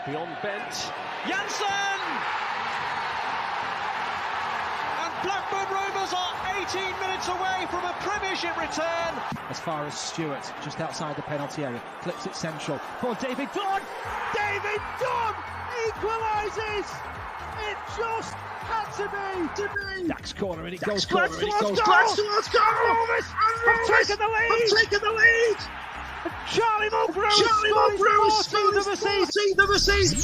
Beyond bent. Janssen! And Blackburn Rovers are 18 minutes away from a Premiership return. As far as Stewart, just outside the penalty area, clips it central for David Dunn. David Dunn equalises. It just had to be. Dax corner and it goes. Glad's towards goal. Rovers have taken the lead. Charlie Mulgrew has scored his 14th of the season.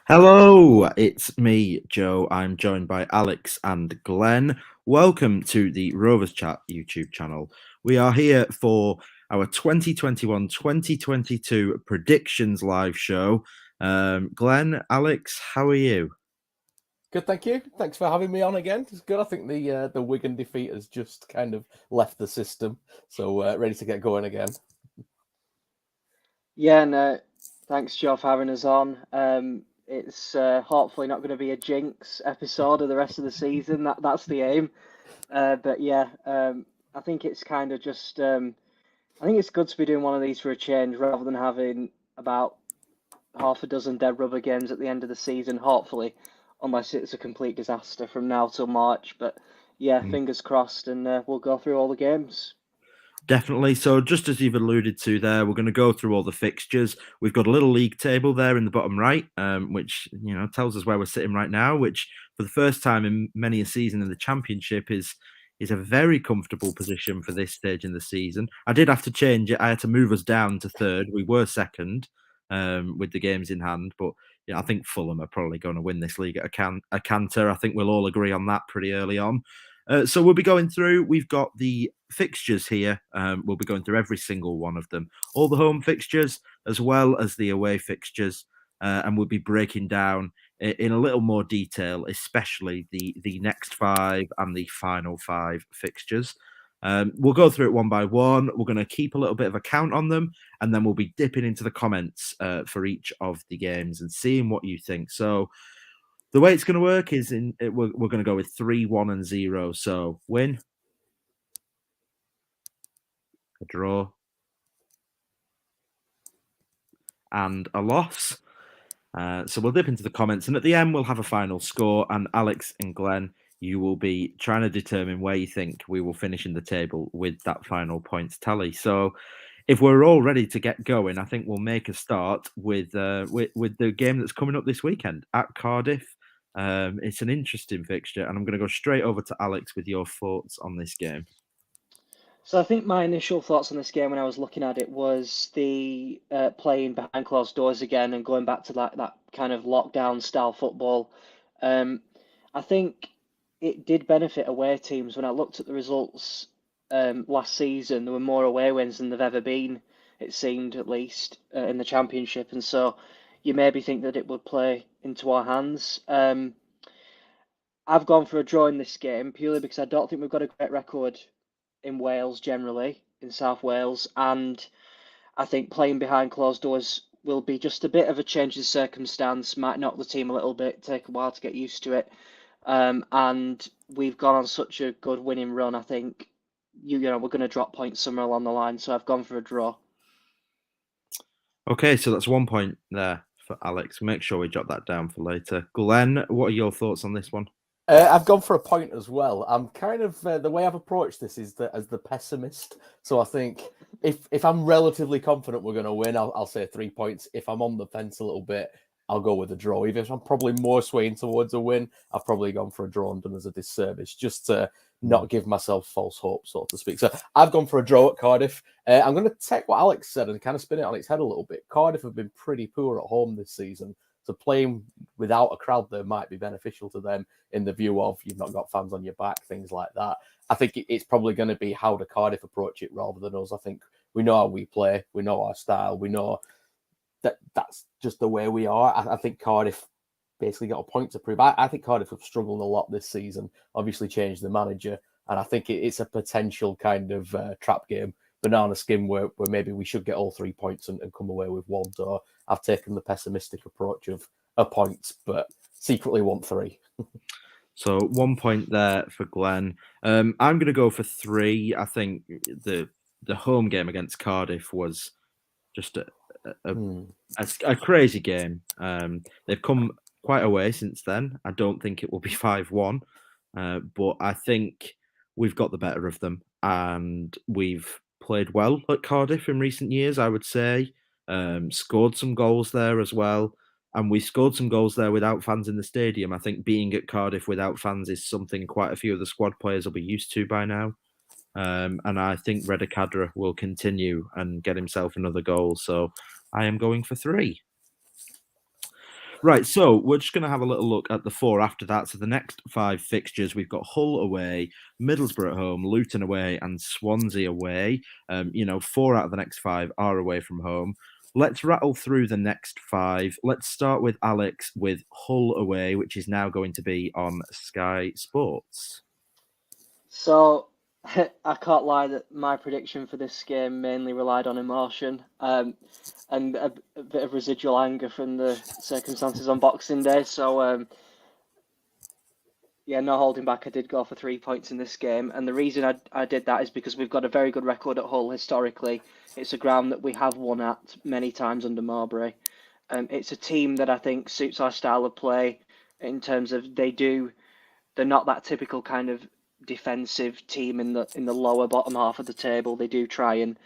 Hello, it's me, Joe. I'm joined by Alex and Glenn. Welcome to the Rovers Chat YouTube channel. We are here for our 2021-2022 predictions live show. Glenn, Alex, how are you? Good, thank you. Thanks for having me on again. It's good. I think the Wigan defeat has just kind of left the system, so ready to get going again. Yeah, no, thanks, Joe, for having us on. It's hopefully not going to be a jinx episode of the rest of the season. That's the aim. But yeah, I think it's kind of just. I think it's good to be doing one of these for a change rather than having about half a dozen dead rubber games at the end of the season. Hopefully, unless it's a complete disaster from now till March. But yeah, fingers crossed, and we'll go through all the games. Definitely. So just as you've alluded to there, we're going to go through all the fixtures. We've got a little league table there in the bottom right, which tells us where we're sitting right now, which for the first time in many a season in the Championship is a very comfortable position for this stage in the season. I did have to change it. I had to move us down to third. We were second with the games in hand, but I think Fulham are probably going to win this league at a canter. I think we'll all agree on that pretty early on. So we'll be going through, we've got the fixtures here. We'll be going through every single one of them, all the home fixtures as well as the away fixtures. And we'll be breaking down in a little more detail, especially the next 5 and the final 5 fixtures. We'll go through it one by one. We're going to keep a little bit of a count on them, and then we'll be dipping into the comments for each of the games and seeing what you think. So the way it's going to work is we're going to go with 3, 1, and 0. So win, a draw, and a loss. So we'll dip into the comments, and at the end we'll have a final score. And Alex and Glenn, you will be trying to determine where you think we will finish in the table with that final points tally. So if we're all ready to get going, I think we'll make a start with the game that's coming up this weekend at Cardiff. It's an interesting fixture, and I'm going to go straight over to Alex with your thoughts on this game. So I think my initial thoughts on this game when I was looking at it was the playing behind closed doors again and going back to that kind of lockdown style football. I think it did benefit away teams. When I looked at the results last season, there were more away wins than there've ever been, it seemed, at least, in the Championship. And so you maybe think that it would play into our hands. I've gone for a draw in this game purely because I don't think we've got a great record in Wales generally, in South Wales, and I think playing behind closed doors will be just a bit of a change in circumstance, might knock the team a little bit, take a while to get used to it, and we've gone on such a good winning run. I think we're going to drop points somewhere along the line, so I've gone for a draw. Okay, so that's 1 point there for Alex. Make sure we jot that down for later. Glenn, what are your thoughts on this one? I've gone for a point as well. I'm kind of the way I've approached this is as the pessimist. So I think if I'm relatively confident we're going to win, I'll say 3 points. If I'm on the fence a little bit, I'll go with a draw. Even if I'm probably more swaying towards a win, I've probably gone for a draw and done as a disservice, just to not give myself false hope, so to speak. So I've gone for a draw at Cardiff. I'm going to take what Alex said and kind of spin it on its head a little bit. Cardiff have been pretty poor at home this season. So playing without a crowd there might be beneficial to them in the view of you've not got fans on your back, things like that. I think it's probably going to be how the Cardiff approach it rather than us. I think we know how we play, we know our style, we know that's just the way we are. I think Cardiff basically got a point to prove. I think Cardiff have struggled a lot this season. Obviously, changed the manager, and I think it's a potential kind of trap game, banana skin, where maybe we should get all 3 points and come away with one. So I've taken the pessimistic approach of a point, but secretly want 3. So 1 point there for Glenn. I'm going to go for 3. I think the home game against Cardiff was just a crazy game. They've come quite a way since then. I don't think it will be 5-1, but I think we've got the better of them, and we've played well at Cardiff in recent years, I would say. Scored some goals there as well. And we scored some goals there without fans in the stadium. I think being at Cardiff without fans is something quite a few of the squad players will be used to by now. And I think Redekadra will continue and get himself another goal. So I am going for 3. Right, so we're just going to have a little look at the 4 after that. So the next 5 fixtures, we've got Hull away, Middlesbrough at home, Luton away, and Swansea away. 4 out of the next 5 are away from home. Let's rattle through the next 5. Let's start with Alex with Hull away, which is now going to be on Sky Sports. So I can't lie that my prediction for this game mainly relied on emotion and a bit of residual anger from the circumstances on Boxing Day. So, no holding back. I did go for 3 points in this game. And the reason I did that is because we've got a very good record at Hull historically. It's a ground that we have won at many times under Marbury. It's a team that I think suits our style of play in terms of they're not that typical kind of defensive team in the lower bottom half of the table. They do try and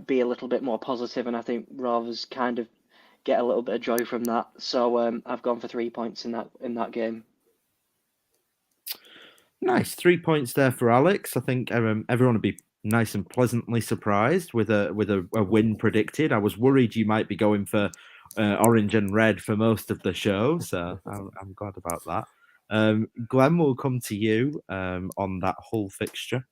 be a little bit more positive, and I think Rovers kind of get a little bit of joy from that. So I've gone for 3 points in that game. Nice, 3 points there for Alex. I think everyone would be nice and pleasantly surprised with a win predicted. I was worried you might be going for orange and red for most of the show, so I'm glad about that. Glenn, will come to you on that Hull fixture.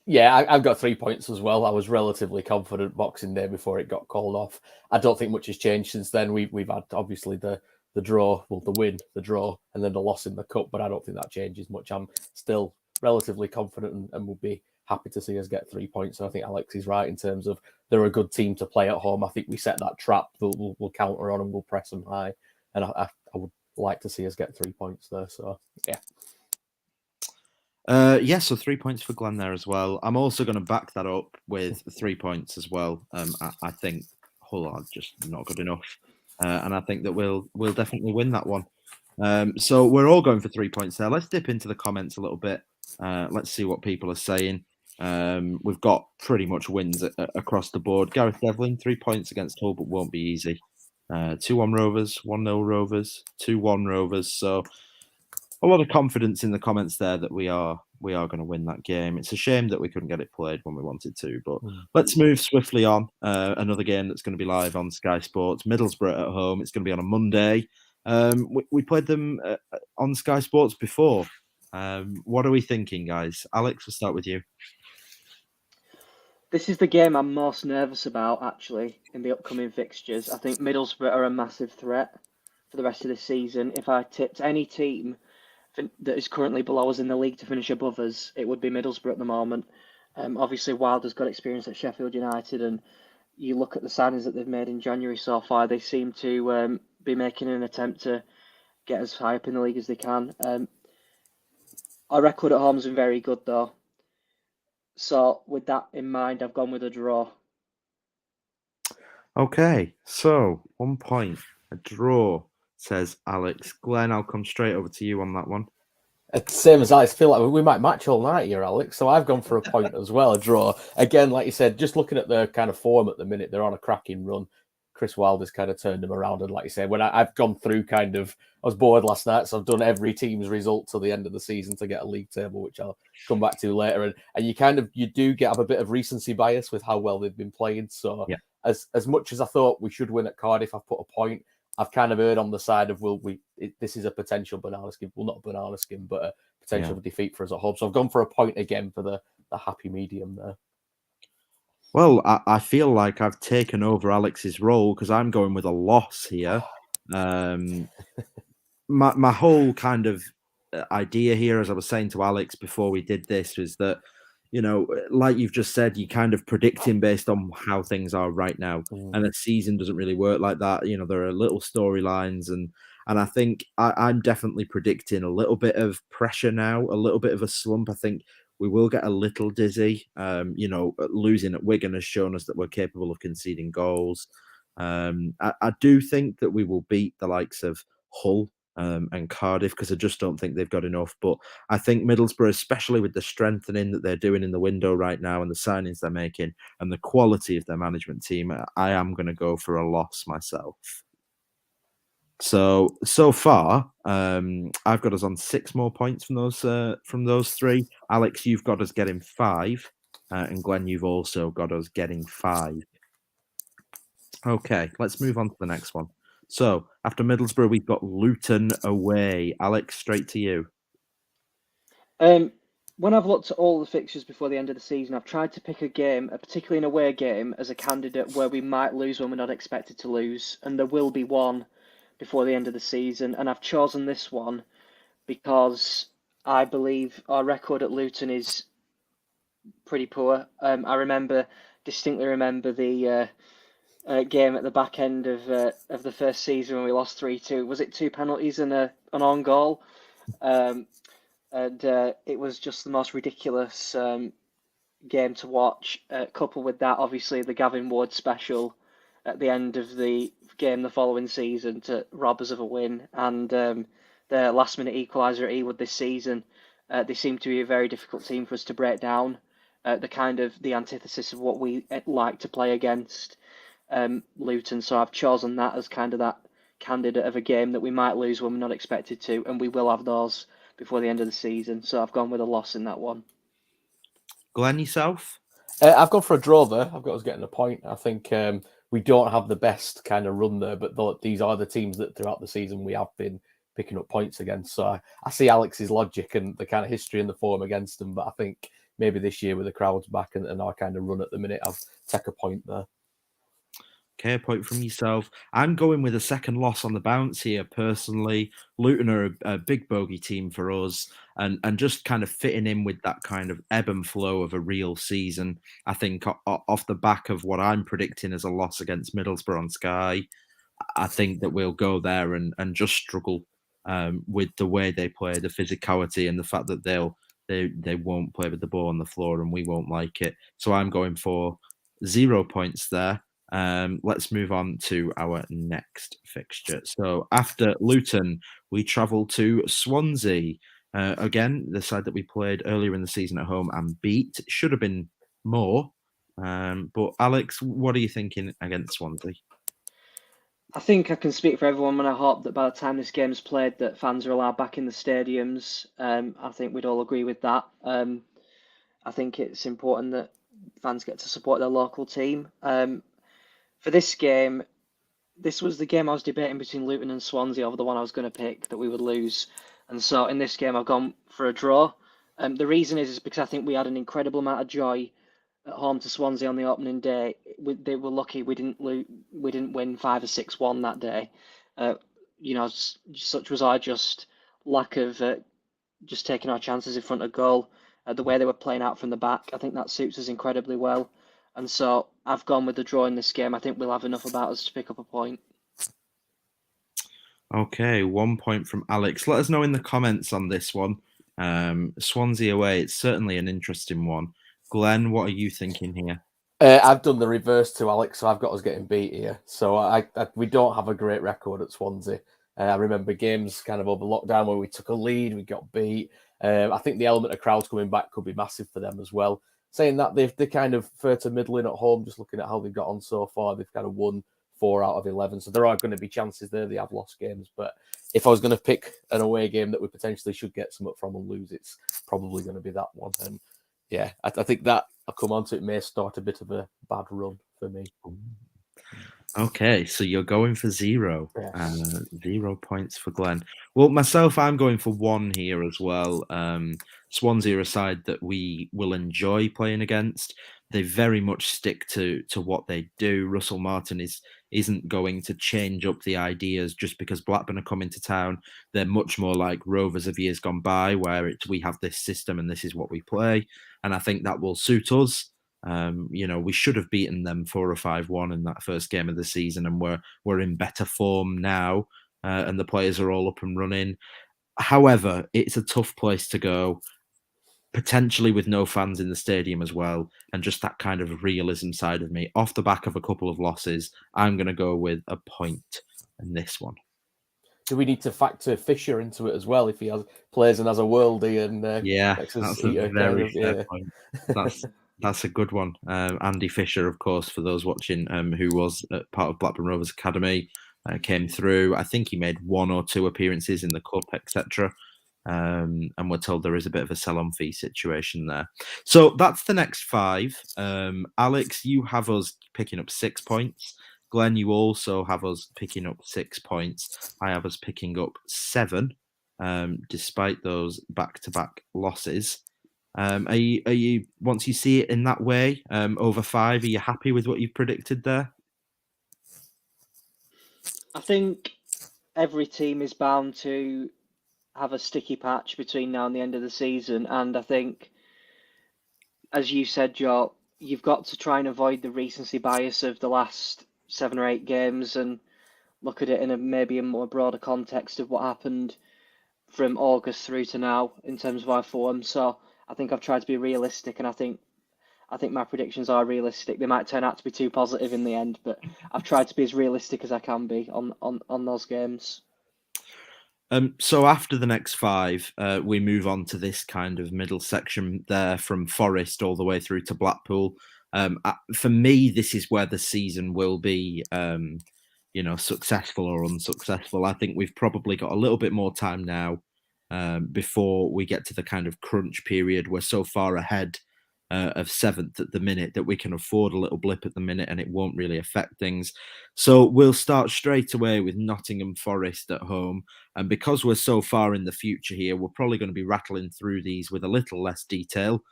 Yeah, I've got 3 points as well. I was relatively confident Boxing Day before it got called off. I don't think much has changed since then. We've had obviously the draw, well, the win, the draw, and then the loss in the cup, but I don't think that changes much. I'm still relatively confident and will be happy to see us get 3 points. And I think Alex is right in terms of they're a good team to play at home. I think we set that trap. We'll counter on and we'll press them high. And I would like to see us get 3 points there. So, yeah. So 3 points for Glenn there as well. I'm also going to back that up with 3 points as well. I think Hull are just not good enough. And I think that we'll definitely win that one. So we're all going for 3 points there. Let's dip into the comments a little bit. Let's see what people are saying. We've got pretty much wins across the board. Gareth Devlin, 3 points against Hull, but won't be easy. 2-1 Rovers, 1-0 Rovers, 2-1 Rovers. So a lot of confidence in the comments there that we are going to win that game. It's a shame that we couldn't get it played when we wanted to, but let's move swiftly on. Another game that's going to be live on Sky Sports, Middlesbrough at home. It's going to be on a Monday. We played them on Sky Sports before. What are we thinking, guys? Alex, we'll start with you. This is the game I'm most nervous about, actually, in the upcoming fixtures. I think Middlesbrough are a massive threat for the rest of the season. If I tipped any team that is currently below us in the league to finish above us, it would be Middlesbrough at the moment. Obviously, Wilder's got experience at Sheffield United, and you look at the signings that they've made in January so far, they seem to be making an attempt to get as high up in the league as they can. Our record at home has been very good, though. So, with that in mind, I've gone with a draw. Okay, so 1 point, a draw, says Alex. Glenn, I'll come straight over to you on that one. Same as Alex. I feel like we might match all night here, Alex. So I've gone for a point as well, a draw. Again, like you said, just looking at the kind of form at the minute, they're on a cracking run. Chris Wilder's kind of turned them around. And like you said, when I've gone through I was bored last night, so I've done every team's result till the end of the season to get a league table, which I'll come back to later. And you do have a bit of recency bias with how well they've been playing. So as much as I thought we should win at Cardiff, I've put a point. I've kind of erred on the side of this is a potential banana skin. Well, not a banana skin, but a potential defeat for us at home. So I've gone for a point again for the happy medium there. Well, I feel like I've taken over Alex's role because I'm going with a loss here. my whole kind of idea here, as I was saying to Alex before we did this, was that, like you've just said, you kind of predicting based on how things are right now, and a season doesn't really work like that. There are little storylines, and I think I'm definitely predicting a little bit of pressure now, a little bit of a slump. I think we will get a little dizzy. Losing at Wigan has shown us that we're capable of conceding goals. I do think that we will beat the likes of Hull and Cardiff, because I just don't think they've got enough. But I think Middlesbrough, especially with the strengthening that they're doing in the window right now and the signings they're making and the quality of their management team, I am going to go for a loss myself. So far, I've got us on 6 more points from those 3. Alex, you've got us getting 5, and Glenn, you've also got us getting 5. Okay, let's move on to the next one. So after Middlesbrough, we've got Luton away. Alex, straight to you. When I've looked at all the fixtures before the end of the season, I've tried to pick a game, particularly an away game, as a candidate where we might lose when we're not expected to lose, and there will be one before the end of the season. And I've chosen this one because I believe our record at Luton is pretty poor. I distinctly remember the game at the back end of the first season when we lost 3-2. Was it 2 penalties and an on goal? And it was just the most ridiculous game to watch. Coupled with that, obviously, the Gavin Ward special at the end of the game the following season to rob us of a win, and the last-minute equaliser at Ewood this season. They seem to be a very difficult team for us to break down. The antithesis of what we like to play against Luton. So I've chosen that as kind of that candidate of a game that we might lose when we're not expected to, and we will have those before the end of the season. So I've gone with a loss in that one. Glenn, yourself? I've gone for a draw there. I've got us getting a point. I think we don't have the best kind of run there, but these are the teams that throughout the season we have been picking up points against. So I see Alex's logic and the kind of history and the form against them, but I think maybe this year with the crowds back and our kind of run at the minute, I'll take a point there. Okay, a point from yourself. I'm going with a second loss on the bounce here, personally. Luton are a big bogey team for us, and just kind of fitting in with that kind of ebb and flow of a real season. I think off the back of what I'm predicting as a loss against Middlesbrough on Sky, I think that we'll go there and just struggle with the way they play, the physicality, and the fact that they won't play with the ball on the floor and we won't like it. So I'm going for 0 points there. Let's move on to our next fixture. So after Luton, we travel to Swansea. Again, the side that we played earlier in the season at home and beat. Should have been more. But Alex, what are you thinking against Swansea? I think I can speak for everyone when I hope that by the time this game's played that fans are allowed back in the stadiums. I think we'd all agree with that. I think it's important that fans get to support their local team. For this game, this was the game I was debating between Luton and Swansea over the one I was going to pick that we would lose. And so in this game, I've gone for a draw. The reason is because I think we had an incredible amount of joy at home to Swansea on the opening day. They were lucky we didn't win 5 or 6-1 that day. Such was our just lack of just taking our chances in front of goal. The way they were playing out from the back, I think that suits us incredibly well. And so I've gone with the draw in this game. I think we'll have enough about us to pick up a point. Okay, 1 point from Alex. Let us know in the comments on this one. Swansea away, it's certainly an interesting one. Glenn, what are you thinking here? I've done the reverse to Alex, so I've got us getting beat here. So we don't have a great record at Swansea. I remember games kind of over lockdown where we took a lead, we got beat. I think the element of crowds coming back could be massive for them as well. Saying that, they kind of fair to middling at home, just looking at how they've got on so far. They've kind of won 4 out of 11. So there are going to be chances there. They have lost games. But if I was going to pick an away game that we potentially should get something from and lose, it's probably going to be that one. And yeah, I think that I'll come on to it may start a bit of a bad run for me. Okay, so you're going for 0. Yes. 0 points for Glenn. Well, myself, I'm going for 1 here as well. Swansea are a side that we will enjoy playing against. They very much stick to what they do. Russell Martin is isn't going to change up the ideas just because Blackburn are coming to town. They're much more like Rovers of years gone by, where we have this system and this is what we play. And I think that will suit us. We should have beaten them 4 or 5-1 in that first game of the season, and we're in better form now, and the players are all up and running. However, it's a tough place to go, potentially with no fans in the stadium as well, and just that kind of realism side of me. Off the back of a couple of losses, I'm going to go with a point in this one. Do we need to factor Fisher into it as well if he plays and has a worldie and that's a very fair point. That's a good one. Andy Fisher, of course, for those watching, who was part of Blackburn Rovers Academy, came through. I think he made 1 or 2 appearances in the cup, etc. And we're told there is a bit of a sell-on fee situation there. So that's the next 5. Alex, you have us picking up 6 points. Glenn, you also have us picking up 6 points. I have us picking up 7, despite those back-to-back losses. Are you once you see it in that way, over 5, are you happy with what you've predicted there? I think every team is bound to have a sticky patch between now and the end of the season, and I think, as you said, Joe, you've got to try and avoid the recency bias of the last 7 or 8 games and look at it in maybe a more broader context of what happened from August through to now in terms of our form. So I think I've tried to be realistic, and I think my predictions are realistic. They might turn out to be too positive in the end, but I've tried to be as realistic as I can be on those games. So after the next 5, we move on to this kind of middle section there from Forest all the way through to Blackpool. For me, this is where the season will be, successful or unsuccessful. I think we've probably got a little bit more time now before we get to the kind of crunch period. We're so far ahead of 7th at the minute that we can afford a little blip at the minute and it won't really affect things. So we'll start straight away with Nottingham Forest at home. And because we're so far in the future here, we're probably going to be rattling through these with a little less detail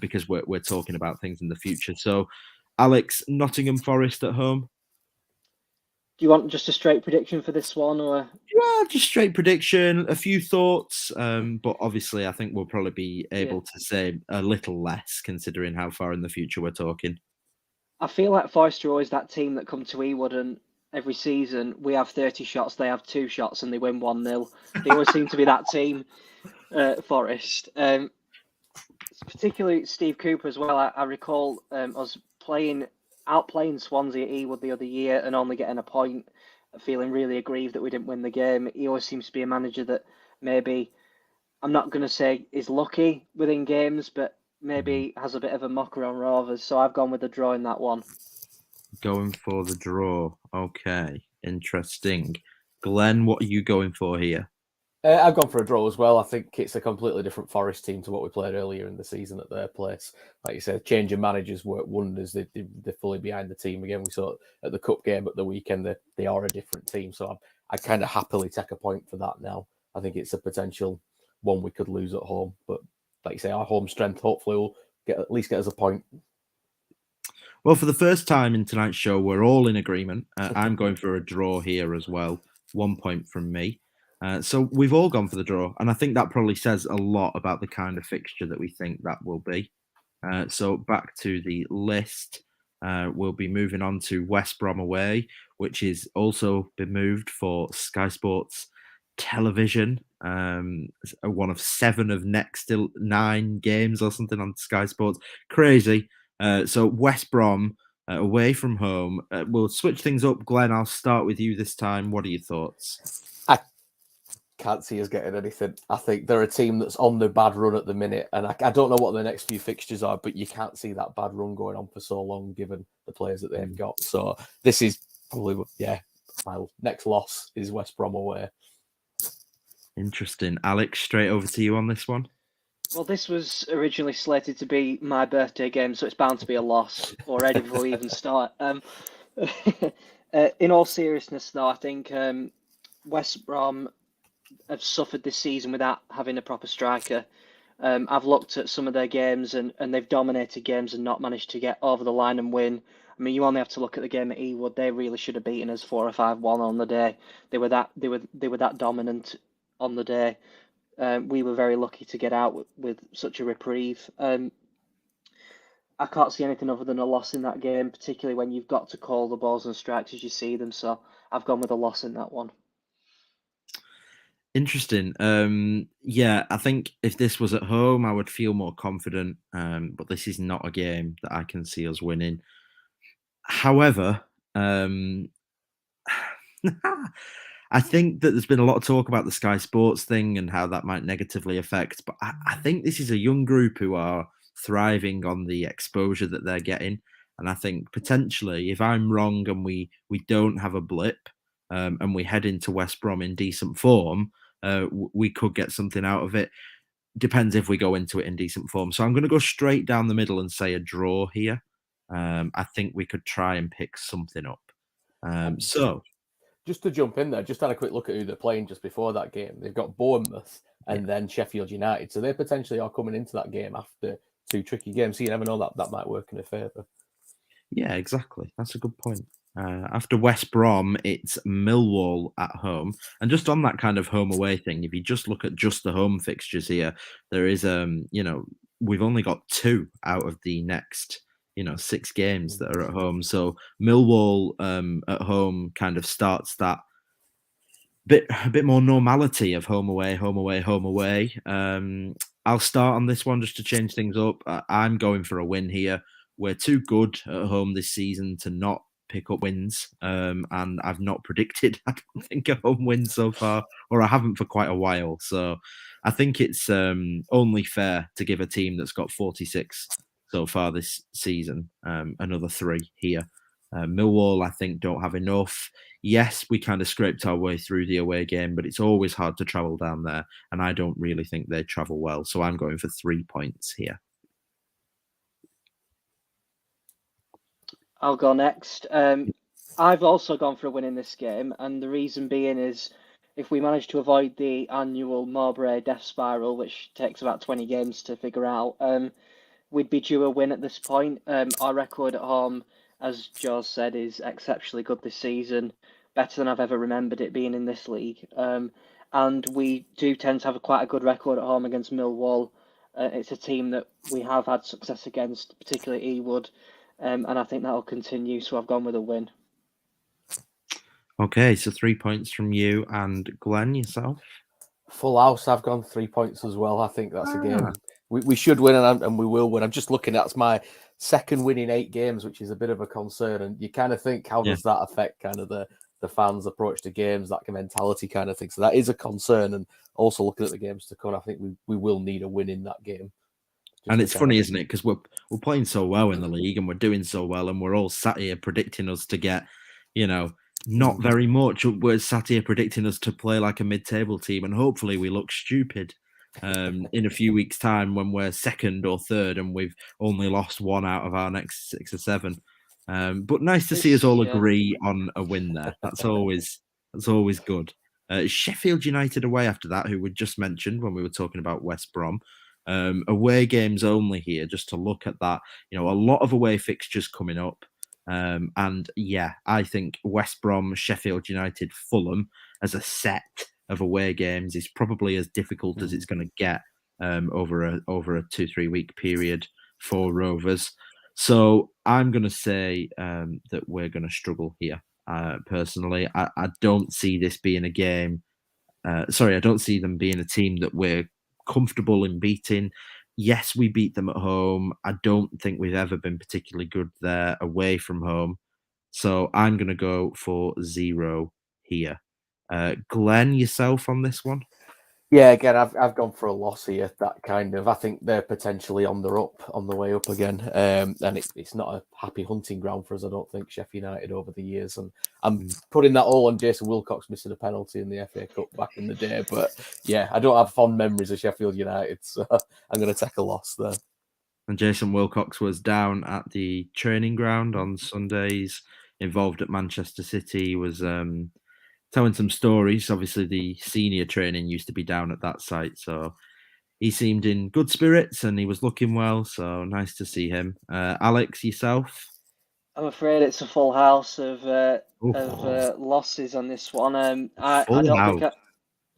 because we're talking about things in the future. So, Alex, Nottingham Forest at home. Do you want just a straight prediction for this one, or? Yeah, just straight prediction, a few thoughts, but obviously I think we'll probably be able to say a little less considering how far in the future we're talking. I feel like Forest are always that team that come to Ewood and every season we have 30 shots, they have 2 shots and they win 1-0. They always seem to be that team, Forest. Particularly Steve Cooper as well. I recall us outplaying Swansea at Ewood the other year and only getting a point, feeling really aggrieved that we didn't win the game. He always seems to be a manager that maybe, I'm not going to say is lucky within games, but maybe has a bit of a mocker on Rovers. So I've gone with the draw in that one. Going for the draw. Okay, interesting. Glenn, what are you going for here? I've gone for a draw as well. I think it's a completely different Forest team to what we played earlier in the season at their place. Like you said, change of managers work wonders. They're fully behind the team again. We saw it at the cup game at the weekend. They are a different team. So I kind of happily take a point for that now. I think it's a potential one we could lose at home. But like you say, our home strength hopefully will at least get us a point. Well, for the first time in tonight's show, we're all in agreement. I'm going for a draw here as well. 1 point from me. So we've all gone for the draw. And I think that probably says a lot about the kind of fixture that we think that will be. So back to the list. We'll be moving on to West Brom away, which is also been moved for Sky Sports television. One of 7 of next 9 games or something on Sky Sports. Crazy. So West Brom away from home. We'll switch things up. Glenn, I'll start with you this time. What are your thoughts? I can't see us getting anything. I think they're a team that's on the bad run at the minute, and I don't know what the next few fixtures are, but you can't see that bad run going on for so long given the players that they've got. So this is probably, my next loss is West Brom away. Interesting. Alex, straight over to you on this one. Well, this was originally slated to be my birthday game, so it's bound to be a loss already before we even start. In all seriousness, though, I think West Brom have suffered this season without having a proper striker. I've looked at some of their games and they've dominated games and not managed to get over the line and win. I mean, you only have to look at the game at Ewood. They really should have beaten us 4 or 5-1 on the day. They were that dominant on the day. We were very lucky to get out with such a reprieve. I can't see anything other than a loss in that game, particularly when you've got to call the balls and strikes as you see them. So I've gone with a loss in that one. Interesting. Yeah, I think if this was at home, I would feel more confident. But this is not a game that I can see us winning. However, I think that there's been a lot of talk about the Sky Sports thing and how that might negatively affect. But I think this is a young group who are thriving on the exposure that they're getting. And I think potentially, if I'm wrong and we don't have a blip and we head into West Brom in decent form, we could get something out of it. Depends if we go into it in decent form. So I'm going to go straight down the middle and say a draw here. I think we could try and pick something up. So just to jump in there, just had a quick look at who they're playing just before that game. They've got Bournemouth and then Sheffield United. So they potentially are coming into that game after 2 tricky games. So you never know, that might work in their favour. Yeah, exactly. That's a good point. After West Brom, it's Millwall at home. And just on that kind of home away thing, if you just look at just the home fixtures here, there is, we've only got 2 out of the next, 6 games that are at home. So Millwall at home kind of starts that a bit more normality of home away, home away, home away. I'll start on this one just to change things up. I'm going for a win here. We're too good at home this season to not pick up wins. And I've not predicted, I don't think, a home win so far, or I haven't for quite a while. So I think it's only fair to give a team that's got 46 so far this season another 3 here. Millwall, I think, don't have enough. Yes, we kind of scraped our way through the away game, but it's always hard to travel down there, and I don't really think they travel well. So I'm going for 3 points here. I'll go next. I've also gone for a win in this game, and the reason being is if we manage to avoid the annual Mowbray death spiral, which takes about 20 games to figure out, we'd be due a win at this point. Our record at home, as Joe said, is exceptionally good this season, better than I've ever remembered it being in this league. And we do tend to have quite a good record at home against Millwall. It's a team that we have had success against, particularly Ewood, and I think that'll continue. So I've gone with a win. Okay, so 3 points from you, and Glenn, yourself? Full house, I've gone 3 points as well. I think that's a game we should win, and we will win. I'm just looking at my second win in 8 games, which is a bit of a concern. And you kind of think, how does that affect kind of the fans' approach to games, that mentality kind of thing? So that is a concern. And also looking at the games to come, I think we will need a win in that game. And it's funny, isn't it? Because we're playing so well in the league and we're doing so well, and we're all sat here predicting us to get, not very much. We're sat here predicting us to play like a mid-table team, and hopefully we look stupid in a few weeks' time when we're second or third and we've only lost 1 out of our next 6 or 7. But nice to see us all agree on a win there. That's always good. Sheffield United away after that, who we just mentioned when we were talking about West Brom. Away games only here, just to look at that. A lot of away fixtures coming up. And yeah, I think West Brom, Sheffield United, Fulham as a set of away games is probably as difficult as it's going to get over a 2-3 week period for Rovers. So I'm going to say that we're going to struggle here. Personally, I don't see this being a game. I don't see them being a team that we're comfortable in beating. Yes, we beat them at home. I don't think we've ever been particularly good there away from home. So I'm going to go for 0 here. Glenn, yourself on this one? Yeah, again, I've gone for a loss here. That kind of, I think they're potentially on the way up again. And it's not a happy hunting ground for us, I don't think, Sheffield United over the years. And I'm putting that all on Jason Wilcox missing a penalty in the FA Cup back in the day. But yeah, I don't have fond memories of Sheffield United, so I'm going to take a loss there. And Jason Wilcox was down at the training ground on Sundays, involved at Manchester City. He was telling some stories. Obviously, the senior training used to be down at that site, so he seemed in good spirits and he was looking well. So nice to see him. Alex, yourself? I'm afraid it's a full house of Oof. losses on this one. I Full don't think house.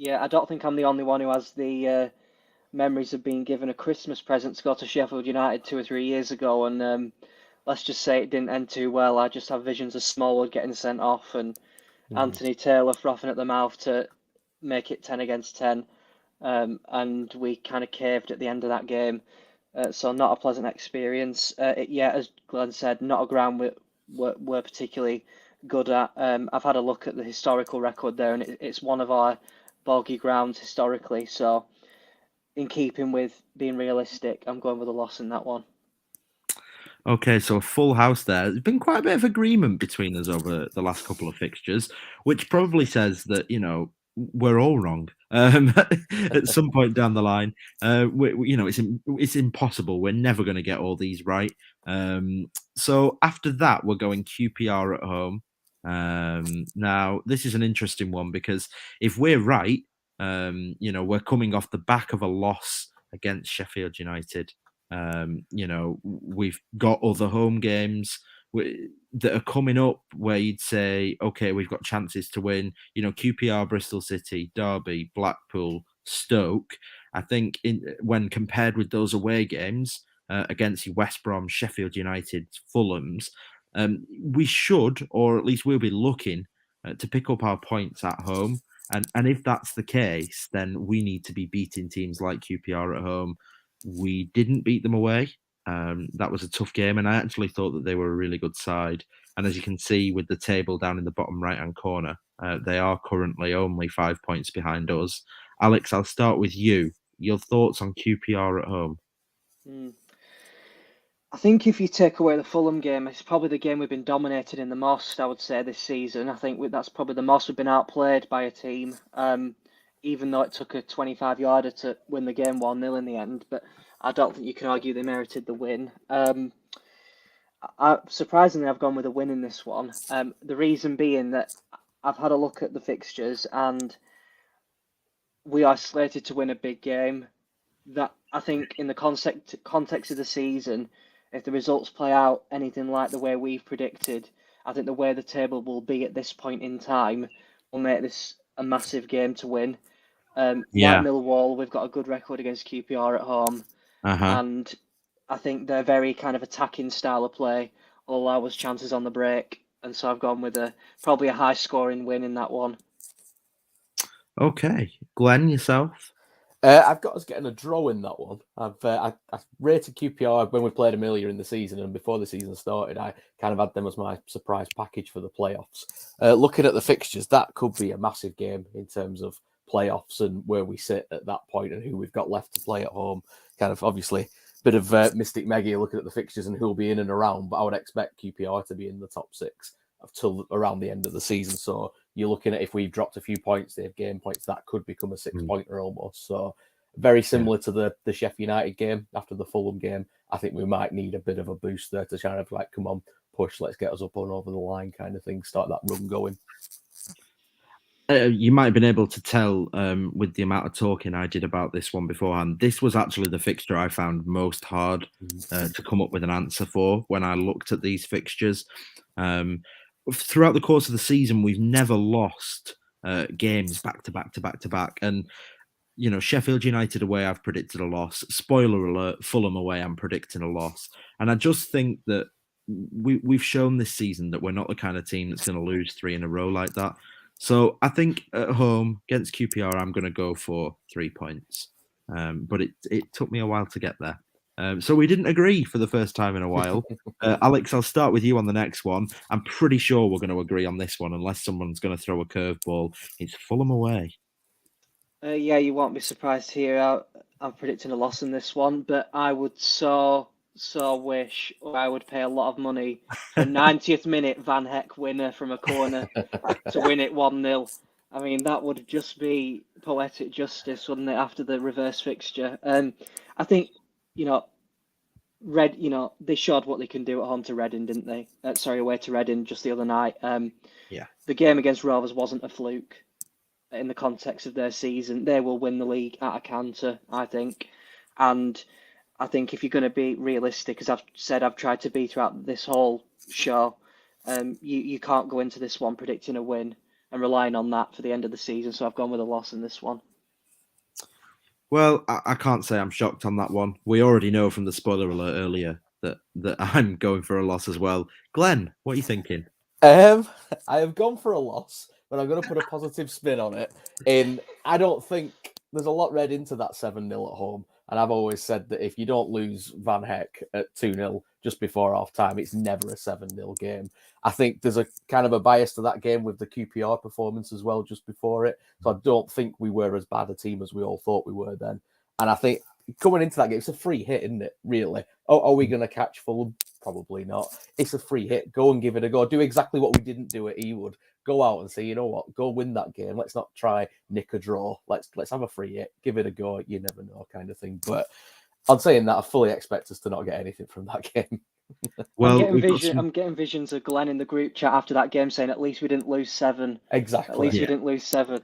I don't think I'm the only one who has the memories of being given a Christmas present to go to Sheffield United 2 or 3 years ago, and let's just say it didn't end too well. I just have visions of Smallwood getting sent off and Anthony Taylor frothing at the mouth to make it 10 against 10, and we kind of caved at the end of that game. So not a pleasant experience. As Glenn said, not a ground we're particularly good at. I've had a look at the historical record there, and it's one of our boggy grounds historically. So in keeping with being realistic, I'm going with a loss in that one. Okay, so a full house there. There's been quite a bit of agreement between us over the last couple of fixtures, which probably says that, we're all wrong at some point down the line. It's impossible. We're never going to get all these right. So after that, we're going QPR at home. Now, this is an interesting one because if we're right, we're coming off the back of a loss against Sheffield United. We've got other home games that are coming up where you'd say, okay, we've got chances to win. QPR, Bristol City, Derby, Blackpool, Stoke. I think when compared with those away games against West Brom, Sheffield United, Fulham's, we should, or at least we'll be looking to pick up our points at home. And if that's the case, then we need to be beating teams like QPR at home. We didn't beat them away. That was a tough game, and I actually thought that they were a really good side. And as you can see with the table down in the bottom right-hand corner, they are currently only 5 points behind us. Alex, I'll start with you. Your thoughts on QPR at home? I think if you take away the Fulham game, it's probably the game we've been dominated in the most, I would say, this season. I think that's probably the most we've been outplayed by a team, even though it took a 25-yarder to win the game 1-0 in the end. But I don't think you can argue they merited the win. Surprisingly, I've gone with a win in this one. The reason being that I've had a look at the fixtures and we are slated to win a big game. That I think in the context of the season, if the results play out anything like the way we've predicted, I think the way the table will be at this point in time will make this a massive game to win. Like Millwall, we've got a good record against QPR at home, and I think their very kind of attacking style of play will allow us chances on the break, and so I've gone with probably a high-scoring win in that one. Okay, Glenn, yourself? I've got us getting a draw in that one. I rated QPR when we played them earlier in the season, and before the season started, I kind of had them as my surprise package for the playoffs. Looking at the fixtures, that could be a massive game in terms of playoffs and where we sit at that point and who we've got left to play at home. Kind of obviously bit of Mystic Meggie looking at the fixtures and who'll be in and around, but I would expect QPR to be in the top 6 until around the end of the season. So you're looking at if we've dropped a few points, they've gained points, that could become a 6-pointer almost. So very similar to the Sheffield United game after the Fulham game. I think we might need a bit of a boost there to kind of like, come on, push, let's get us up and over the line kind of thing, start that run going. You might have been able to tell with the amount of talking I did about this one beforehand. This was actually the fixture I found most hard to come up with an answer for when I looked at these fixtures. Throughout the course of the season, we've never lost games back to back to back to back. And, Sheffield United away, I've predicted a loss. Spoiler alert, Fulham away, I'm predicting a loss. And I just think that we've shown this season that we're not the kind of team that's going to lose 3 in a row like that. So I think at home against QPR, I'm going to go for 3 points. But it took me a while to get there. So we didn't agree for the first time in a while. Alex, I'll start with you on the next one. I'm pretty sure we're going to agree on this one unless someone's going to throw a curveball. It's Fulham away. You won't be surprised to hear I'm predicting a loss in this one, but I would so wish I would pay a lot of money for a 90th minute Van Heck winner from a corner to win it 1-0. I mean, that would just be poetic justice, wouldn't it, after the reverse fixture? I think, they showed what they can do at home to Reading, didn't they? Away to Reading just the other night. The game against Rovers wasn't a fluke in the context of their season. They will win the league at a canter, I think. And I think if you're going to be realistic, as I've said, I've tried to be throughout this whole show, you can't go into this one predicting a win and relying on that for the end of the season. So I've gone with a loss in this one. Well, I can't say I'm shocked on that one. We already know from the spoiler alert earlier that I'm going for a loss as well. Glenn, what are you thinking? I have gone for a loss, but I'm going to put a positive spin on it. I don't think there's a lot read into that 7-0 at home. And I've always said that if you don't lose Van Heck at 2-0 just before half time, it's never a 7-0 game. I think there's a kind of a bias to that game with the QPR performance as well just before it. So I don't think we were as bad a team as we all thought we were then. And I think coming into that game, it's a free hit, isn't it, really? Oh, are we going to catch Fulham? Probably not. It's a free hit. Go and give it a go. Do exactly what we didn't do at Ewood. Go out and say, you know what, go win that game. Let's not try nick a draw. Let's have a free hit. Give it a go. You never know, kind of thing. But on saying that, I fully expect us to not get anything from that game. Well, I'm getting visions of Glenn in the group chat after that game saying, at least we didn't lose 7. Exactly. At least we didn't lose 7.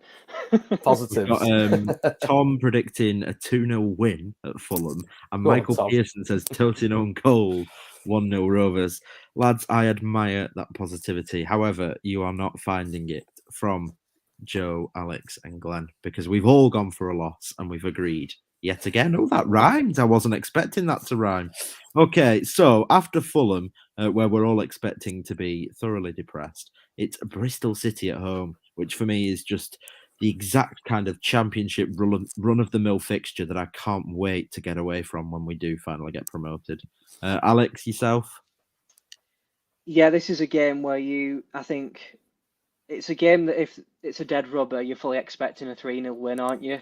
Positives. Got, Tom predicting a 2-0 win at Fulham. And Go on, Michael Tom. Pearson says toting on goal, 1-0 Rovers. Lads, I admire that positivity. However, you are not finding it from Joe, Alex, and Glenn, because we've all gone for a loss and we've agreed yet again. Oh, that rhymed. I wasn't expecting that to rhyme. Okay, so after Fulham, where we're all expecting to be thoroughly depressed, it's Bristol City at home, which for me is just the exact kind of championship run-of-the-mill fixture that I can't wait to get away from when we do finally get promoted. Alex, yourself? Yeah, this is a game where I think it's a game that if it's a dead rubber, you're fully expecting a 3-0 win, aren't you?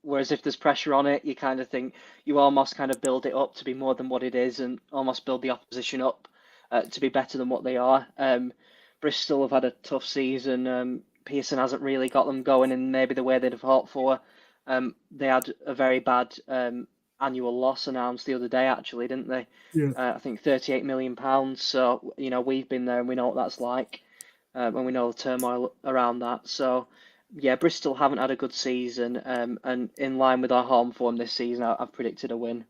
Whereas if there's pressure on it, you kind of think you almost kind of build it up to be more than what it is and almost build the opposition up to be better than what they are. Bristol have had a tough season. Pearson hasn't really got them going in maybe the way they'd have hoped for. They had a very bad annual loss announced the other day, actually, didn't they? Yeah. I think £38 million. So, we've been there and we know what that's like. And we know the turmoil around that. So, yeah, Bristol haven't had a good season, and in line with our home form this season, I've predicted a win.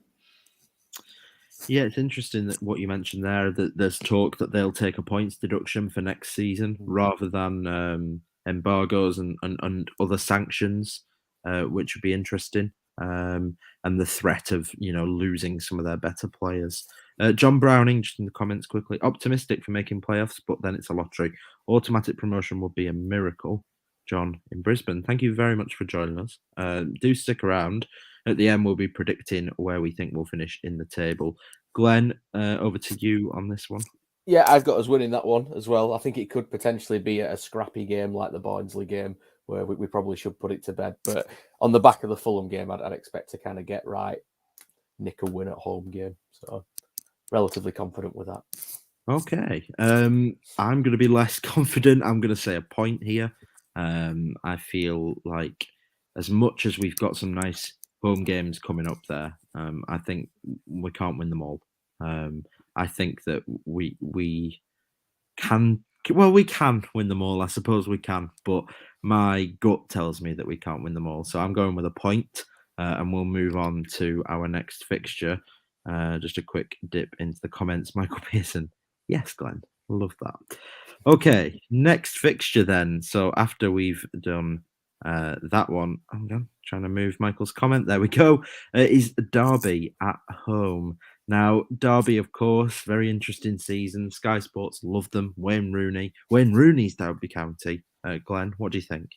Yeah, it's interesting that what you mentioned there, that there's talk that they'll take a points deduction for next season rather than embargoes and other sanctions, which would be interesting. And the threat of, losing some of their better players. John Browning, just in the comments quickly, optimistic for making playoffs, but then it's a lottery. Automatic promotion would be a miracle. John in Brisbane, thank you very much for joining us. Do stick around. At the end, we'll be predicting where we think we'll finish in the table. Glenn, over to you on this one. Yeah, I've got us winning that one as well. I think it could potentially be a scrappy game like the Barnsley game, where we probably should put it to bed. But on the back of the Fulham game, I'd expect to kind of get right, nick a win at home game. So relatively confident with that. Okay. I'm going to be less confident. I'm going to say a point here. I feel like as much as we've got some nice home games coming up there, I think we can't win them all. I think that we can. Well, we can win them all. I suppose we can, but my gut tells me that we can't win them all. So I'm going with a point, and we'll move on to our next fixture. Just a quick dip into the comments. Michael Pearson. Yes, Glenn. Love that. Okay, next fixture then. So after we've done that one, I'm trying to move Michael's comment. There we go. Is Derby at home. Now, Derby, of course, very interesting season. Sky Sports love them. Wayne Rooney's Derby County. Glenn, what do you think?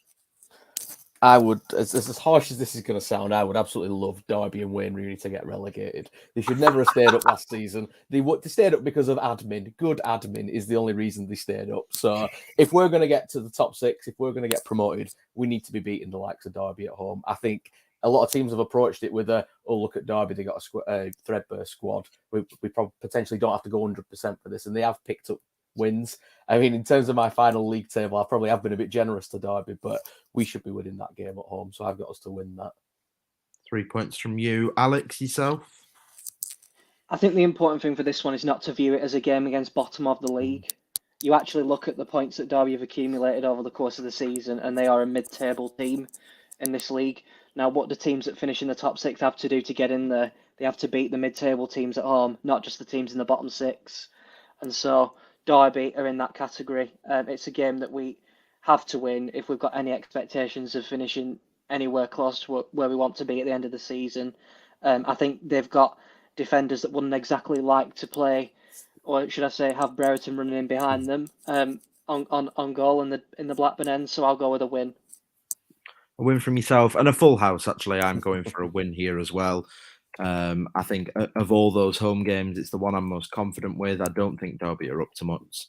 I would, as harsh as this is going to sound, I would absolutely love Derby and Wayne Rooney to get relegated. They should never have stayed up last season. They stayed up because of admin. Good admin is the only reason they stayed up. So if we're going to get to the top 6, if we're going to get promoted, we need to be beating the likes of Derby at home. I think a lot of teams have approached it with look at Derby, they got a threadbare squad. We probably potentially don't have to go 100% for this, and they have picked up wins. I mean, in terms of my final league table, I probably have been a bit generous to Derby, but we should be winning that game at home. So I've got us to win that. 3 points from you. Alex, yourself? I think the important thing for this one is not to view it as a game against bottom of the league. You actually look at the points that Derby have accumulated over the course of the season, and they are a mid-table team in this league. Now, what do teams that finish in the top 6 have to do to get in there? They have to beat the mid-table teams at home, not just the teams in the bottom 6. And so Derby are in that category. It's a game that we have to win if we've got any expectations of finishing anywhere close to where we want to be at the end of the season. I think they've got defenders that wouldn't exactly like to play, or should I say, have Brereton running in behind them on goal in the Blackburn end. So I'll go with a win. A win from yourself and a full house. Actually, I'm going for a win here as well. I think of all those home games, it's the one I'm most confident with. I don't think Derby are up to much.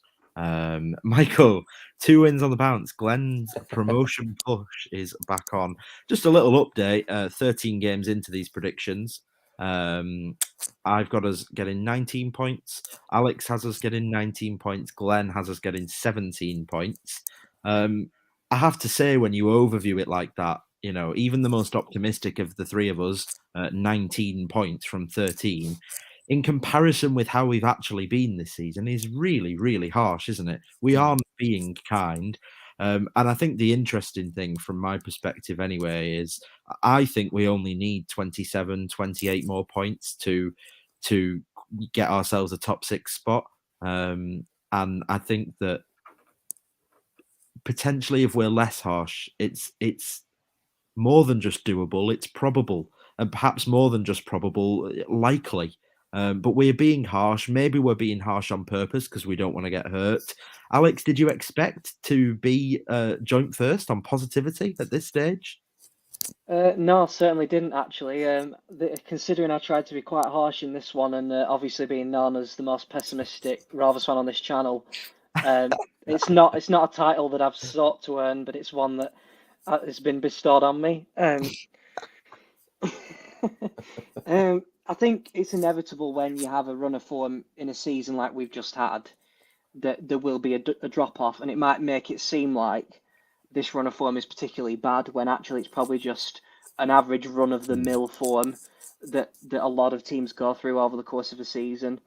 Michael, 2 wins on the bounce. Glenn's promotion push is back on. Just a little update. 13 games into these predictions. I've got us getting 19 points. Alex has us getting 19 points. Glenn has us getting 17 points. I have to say, when you overview it like that, even the most optimistic of the three of us, 19 points from 13, in comparison with how we've actually been this season, is really, really harsh, isn't it? We aren't being kind. And I think the interesting thing from my perspective anyway is I think we only need 27, 28 more points to get ourselves a top 6 spot. And I think that potentially if we're less harsh, it's more than just doable, it's probable, and perhaps more than just probable, likely. But we're being harsh. Maybe we're being harsh on purpose because we don't want to get hurt. Alex, did you expect to be joint first on positivity at this stage? No, certainly didn't actually. Considering I tried to be quite harsh in this one, and obviously being known as the most pessimistic Rovers fan on this channel, it's not a title that I've sought to earn, but it's one that has been bestowed on me. I think it's inevitable when you have a run of form in a season like we've just had that there will be a drop off, and it might make it seem like this run of form is particularly bad when actually it's probably just an average run of the mill form that a lot of teams go through over the course of a season.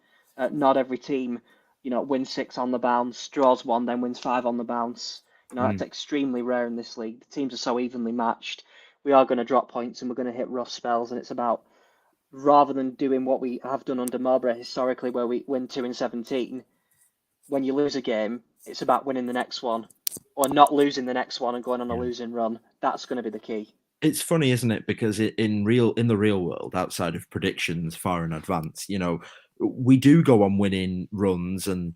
Not every team, wins 6 on the bounce, draws 1, then wins 5 on the bounce. That's extremely rare in this league. The teams are so evenly matched. We are going to drop points and we're going to hit rough spells, and it's about, rather than doing what we have done under Mowbray historically, where we win 2 in 17, when you lose a game, it's about winning the next one, or not losing the next one and going on a losing run. That's going to be the key. It's funny, isn't it? Because in the real world, outside of predictions far in advance, we do go on winning runs, and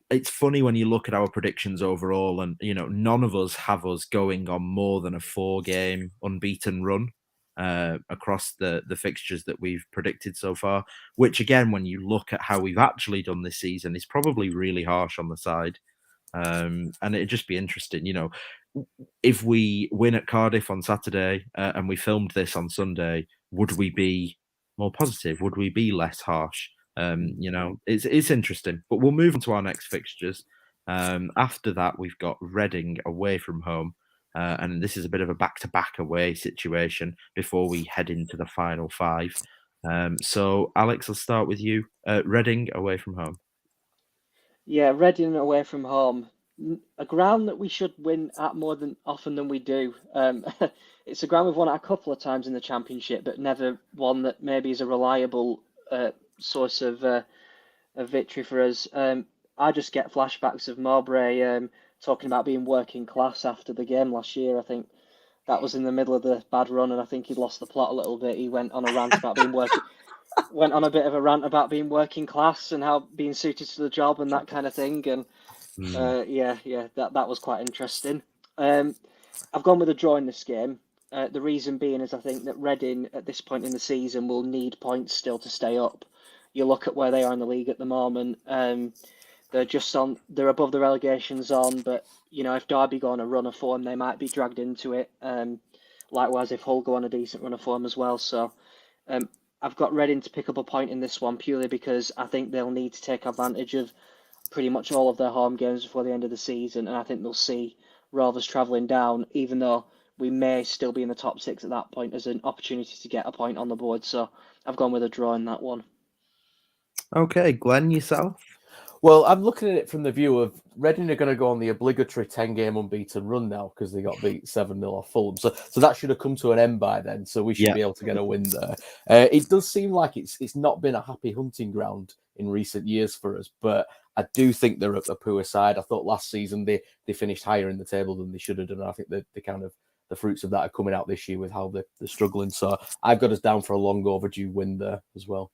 it's funny when you look at our predictions overall, and none of us have us going on more than a 4-game unbeaten run across the fixtures that we've predicted so far, which again, when you look at how we've actually done this season, is probably really harsh on the side. And it'd just be interesting, if we win at Cardiff on Saturday and we filmed this on Sunday, would we be more positive? Would we be less harsh? It's interesting, but we'll move on to our next fixtures. After that, we've got Reading away from home. And this is a bit of a back-to-back away situation before we head into the final 5. So, Alex, I'll start with you. Reading away from home. Yeah, Reading away from home. A ground that we should win at more often than we do. It's a ground we've won at a couple of times in the Championship, but never one that maybe is a reliable source of a victory for us. I just get flashbacks of Mowbray talking about being working class after the game last year. I think that was in the middle of the bad run, and I think he'd lost the plot a little bit. He went on a rant about being went on a bit of a rant about being working class and how being suited to the job and that kind of thing. And that was quite interesting. I've gone with a draw in this game. The reason being is I think that Reading at this point in the season will need points still to stay up. You look at where they are in the league at the moment. They're above the relegation zone, but if Derby go on a run of form, they might be dragged into it. Likewise, if Hull go on a decent run of form as well. So I've got Reading to pick up a point in this one purely because I think they'll need to take advantage of pretty much all of their home games before the end of the season, and I think they'll see Rovers travelling down, even though we may still be in the top 6 at that point, as an opportunity to get a point on the board. So I've gone with a draw in that one. Okay, Glenn, yourself? Well, I'm looking at it from the view of Reading are going to go on the obligatory 10-game unbeaten run now because they got beat 7-0 off Fulham. So that should have come to an end by then. So we should be able to get a win there. It does seem like it's not been a happy hunting ground in recent years for us, but I do think they're a poor side. I thought last season they finished higher in the table than they should have done. I think the kind of the fruits of that are coming out this year with how they're struggling. So I've got us down for a long overdue win there as well.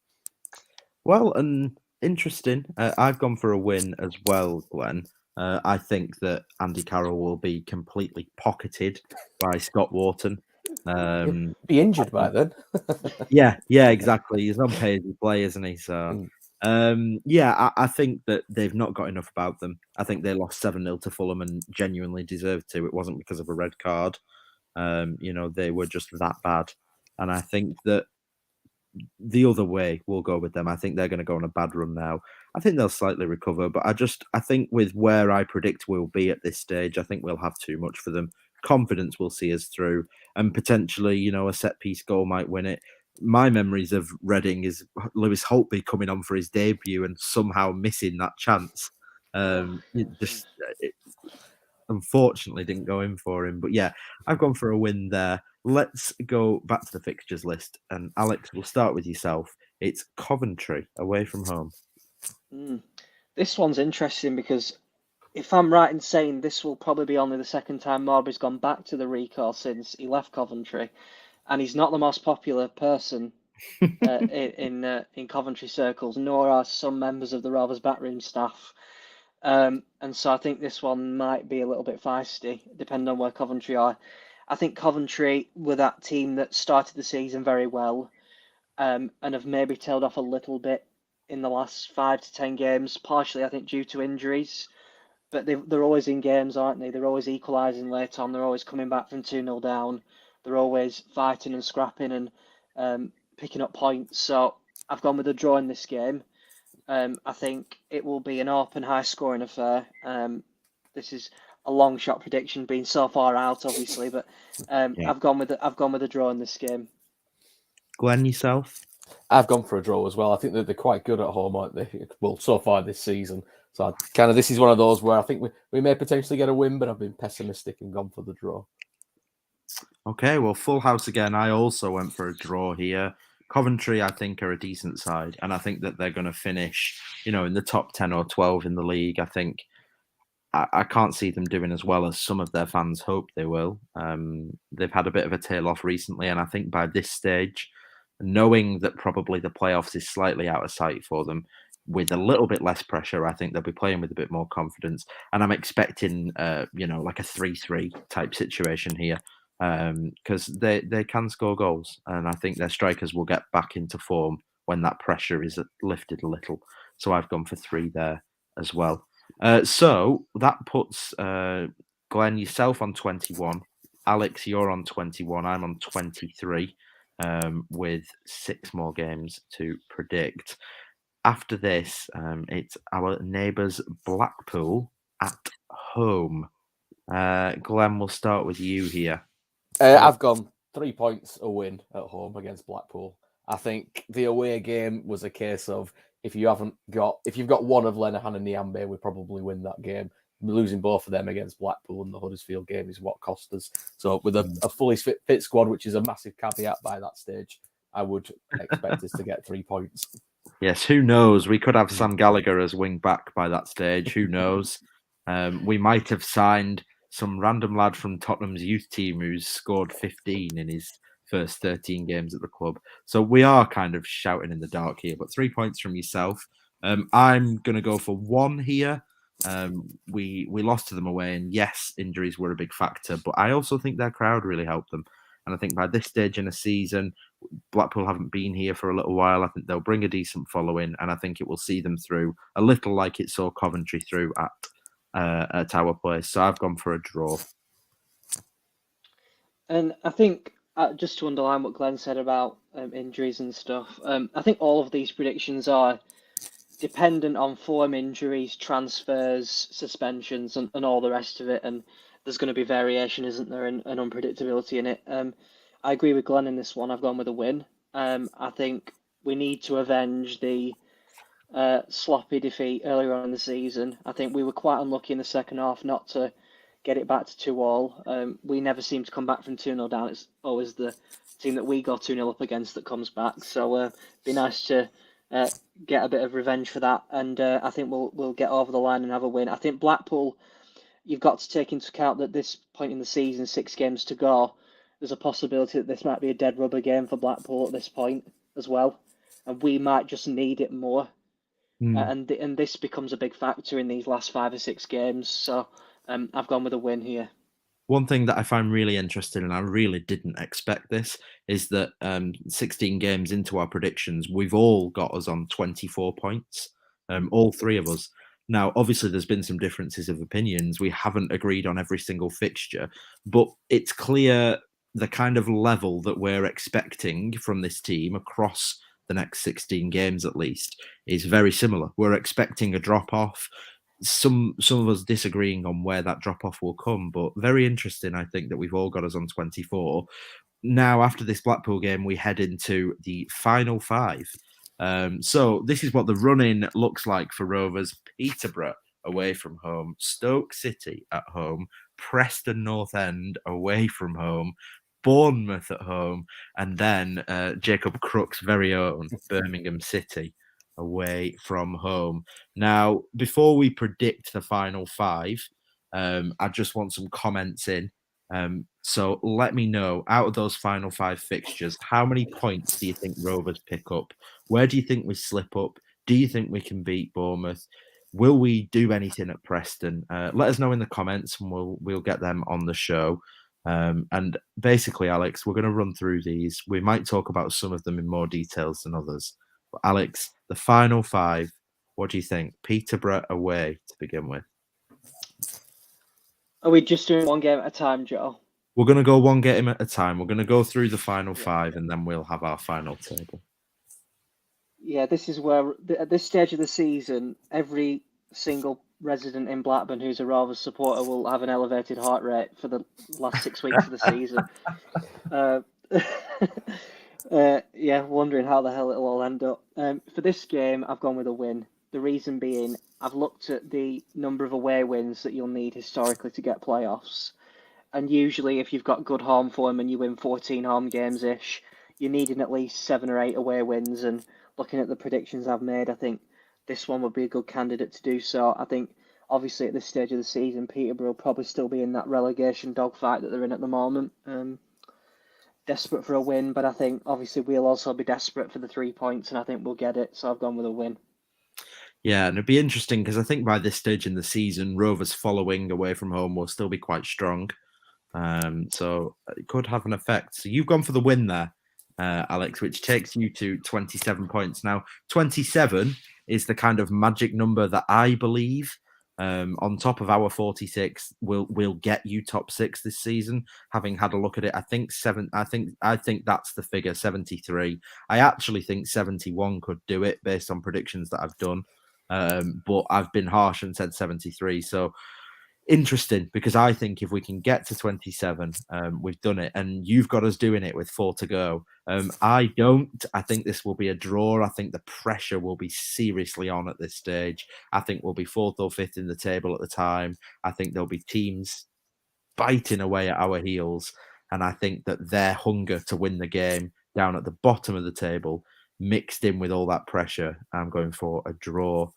Well, and interesting. I've gone for a win as well, Glenn. I think that Andy Carroll will be completely pocketed by Scott Wharton. Be injured by then. yeah, exactly. He's on pay as you play, isn't he? So, I think that they've not got enough about them. I think they lost 7-0 to Fulham and genuinely deserved to. It wasn't because of a red card. They were just that bad. And I think that the other way will go with them. I think they're going to go on a bad run now. I think they'll slightly recover, but I think with where I predict we'll be at this stage, I think we'll have too much for them. Confidence will see us through, and potentially, a set piece goal might win it. My memories of Reading is Lewis Holtby coming on for his debut and somehow missing that chance. It unfortunately didn't go in for him. But yeah, I've gone for a win there. Let's go back to the fixtures list. And Alex, we'll start with yourself. It's Coventry away from home. This one's interesting because if I'm right in saying this will probably be only the second time Marbury's gone back to the recall since he left Coventry, and he's not the most popular person in Coventry circles, nor are some members of the Rovers backroom staff. And so I think this one might be a little bit feisty, depending on where Coventry are. I think Coventry were that team that started the season very well, and have maybe tailed off a little bit in the last 5 to 10 games, partially I think due to injuries. But they're always in games, aren't they? They're always equalising late on. They're always coming back from 2-0 down. They're always fighting and scrapping and picking up points. So I've gone with a draw in this game. I think it will be an open, high-scoring affair. This is a long shot prediction, being so far out, obviously, but I've gone with a draw in this game. Glenn, yourself? I've gone for a draw as well. I think that they're quite good at home, aren't they? Well, so far this season. So this is one of those where I think we may potentially get a win, but I've been pessimistic and gone for the draw. Okay, well, full house again. I also went for a draw here. Coventry, I think, are a decent side, and I think that they're going to finish, in the top 10 or 12 in the league. I think I can't see them doing as well as some of their fans hope they will. They've had a bit of a tail off recently, and I think by this stage, knowing that probably the playoffs is slightly out of sight for them, with a little bit less pressure, I think they'll be playing with a bit more confidence. And I'm expecting, like a 3-3 type situation here, because they can score goals, and I think their strikers will get back into form when that pressure is lifted a little. So I've gone for 3 there as well. So that puts Glenn, yourself on 21. Alex, you're on 21. I'm on 23, with 6 more games to predict. After this, it's our neighbours Blackpool at home. Glenn, we'll start with you here. I've gone 3 points a win at home against Blackpool. I think the away game was a case of if you've got one of Lenihan and Niambe, we probably win that game. Losing both of them against Blackpool and the Huddersfield game is what cost us. So with a fully fit squad, which is a massive caveat by that stage, I would expect us to get 3 points. Yes, who knows? We could have Sam Gallagher as wing back by that stage. Who knows? We might have signed some random lad from Tottenham's youth team who's scored 15 in his first 13 games at the club. So we are kind of shouting in the dark here, but 3 points from yourself. I'm going to go for 1 here. We lost to them away, and yes, injuries were a big factor, but I also think their crowd really helped them. And I think by this stage in a season, Blackpool haven't been here for a little while. I think they'll bring a decent following, and I think it will see them through a little like it saw Coventry through at our place. So I've gone for a draw. And I think, just to underline what Glenn said about injuries and stuff, I think all of these predictions are dependent on form, injuries, transfers, suspensions, and all the rest of it. And there's going to be variation, isn't there, and unpredictability in it. I agree with Glenn in this one. I've gone with a win. I think we need to avenge the sloppy defeat earlier on in the season. I think we were quite unlucky in the second half not to get it back to 2-2. We never seem to come back from 2-0 down. It's always the team that we go 2-0 up against that comes back. So it'd be nice to get a bit of revenge for that. And I think we'll get over the line and have a win. I think Blackpool, you've got to take into account that this point in the season, 6 games to go, there's a possibility that this might be a dead rubber game for Blackpool at this point as well. And we might just need it more. And this becomes a big factor in these last 5 or 6 games. So I've gone with a win here. One thing that I find really interesting, and I really didn't expect this, is that 16 games into our predictions, we've all got us on 24 points, all 3 of us. Now, obviously, there's been some differences of opinions. We haven't agreed on every single fixture, but it's clear the kind of level that we're expecting from this team across the next 16 games at least is very similar. We're expecting a drop-off. Some of us disagreeing on where that drop-off will come, but very interesting, I think, that we've all got us on 24. Now, after this Blackpool game, we head into the final 5. So this is what the run-in looks like for Rovers. Peterborough away from home, Stoke City at home, Preston North End away from home, Bournemouth at home, and then Jacob Crook's very own Birmingham City away from home. Now, before we predict the final 5, I just want some comments in. So let me know, out of those final 5 fixtures, how many points do you think Rovers pick up? Where do you think we slip up? Do you think we can beat Bournemouth? Will we do anything at Preston? Let us know in the comments and we'll get them on the show. And basically, Alex, we're going to run through these. We might talk about some of them in more details than others. But Alex, the final 5, what do you think? Peterborough away to begin with. Are we just doing one game at a time, Joe? We're going to go one game at a time. We're going to go through the final 5 and then we'll have our final table. Yeah, this is where, at this stage of the season, every single resident in Blackburn who's a Rovers supporter will have an elevated heart rate for the last 6 weeks of the season. Yeah, wondering how the hell it'll all end up. For this game, I've gone with a win. The reason being, I've looked at the number of away wins that you'll need historically to get playoffs. And usually, if you've got good home form and you win 14 home games-ish, you're needing at least 7 or 8 away wins. And looking at the predictions I've made, I think this one would be a good candidate to do so. I think, obviously, at this stage of the season, Peterborough will probably still be in that relegation dogfight that they're in at the moment. Desperate for a win, but I think, obviously, we'll also be desperate for the 3 points, and I think we'll get it. So I've gone with a win. Yeah, and it'd be interesting because I think by this stage in the season, Rovers following away from home will still be quite strong. So it could have an effect. So you've gone for the win there, Alex, which takes you to 27 points. Now, 27 is the kind of magic number that I believe, on top of our 46, will get you top 6 this season. Having had a look at it, I think that's the figure, 73. I actually think 71 could do it based on predictions that I've done. But I've been harsh and said 73. So interesting, because I think if we can get to 27, we've done it. And you've got us doing it with 4 to go. I don't. I think this will be a draw. I think the pressure will be seriously on at this stage. I think we'll be 4th or 5th in the table at the time. I think there'll be teams biting away at our heels. And I think that their hunger to win the game down at the bottom of the table, mixed in with all that pressure, I'm going for a draw.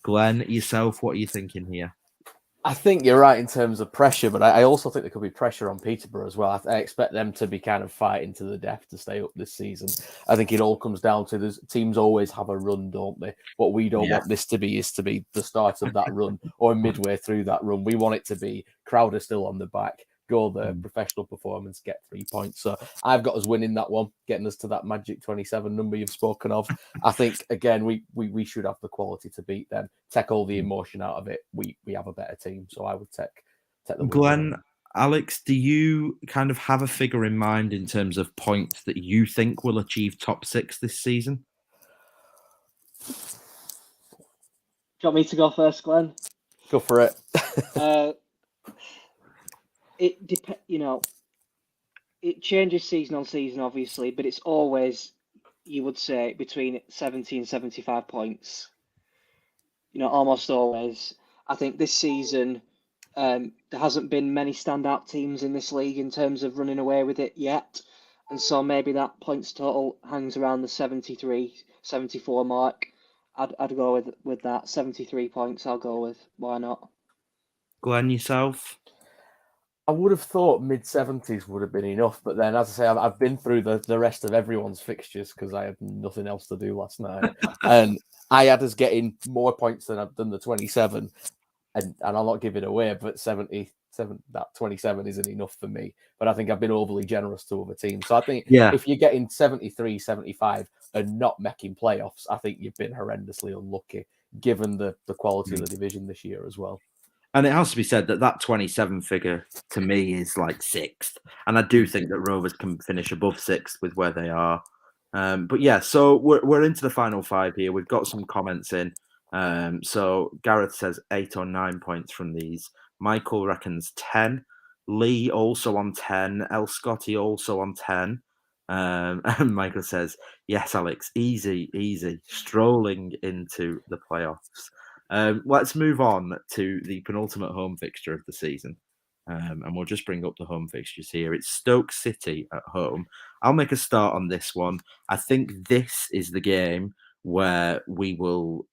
Glenn, yourself, what are you thinking here? I think you're right in terms of pressure, but I also think there could be pressure on Peterborough as well. I expect them to be kind of fighting to the death to stay up this season. I think it all comes down to teams always have a run, don't they? What we don't want this to be is to be the start of that run or midway through that run. We want it to be Crowder still on the back, go the professional performance, get 3 points. So I've got us winning that one, getting us to that magic 27 number you've spoken of. I think, again, we should have the quality to beat them, take all the emotion out of it. We have a better team, so I would take the win. Glenn, Alex, do you kind of have a figure in mind in terms of points that you think will achieve top 6 this season? Do you want me to go first, Glenn? Go for it. It depends, it changes season on season, obviously, but it's always, you would say, between 70 and 75 points. almost always. I think this season there hasn't been many standout teams in this league in terms of running away with it yet. And so maybe that points total hangs around the 73, 74 mark. I'd go with that. 73 points I'll go with. Why not? Glenn, yourself? I would have thought mid-70s would have been enough, but then, as I say, I've been through the rest of everyone's fixtures because I had nothing else to do last night, and I had us getting more points than the 27, and I'll not give it away, but 77, that 27 isn't enough for me. But I think I've been overly generous to other teams. So I think if you're getting 73, 75 and not making playoffs, I think you've been horrendously unlucky, given the quality of the division this year as well. And it has to be said that 27 figure to me is like sixth. And I do think that Rovers can finish above sixth with where they are. But yeah, so we're into the final five here. We've got some comments in. So Gareth says 8 or 9 points from these. Michael reckons 10. Lee also on 10. El Scotty also on 10. And Michael says, yes, Alex, easy. Strolling into the playoffs. Let's move on to the penultimate home fixture of the season. And we'll just bring up the home fixtures here. It's Stoke City at home. I'll make a start on this one. I think this is the game where we will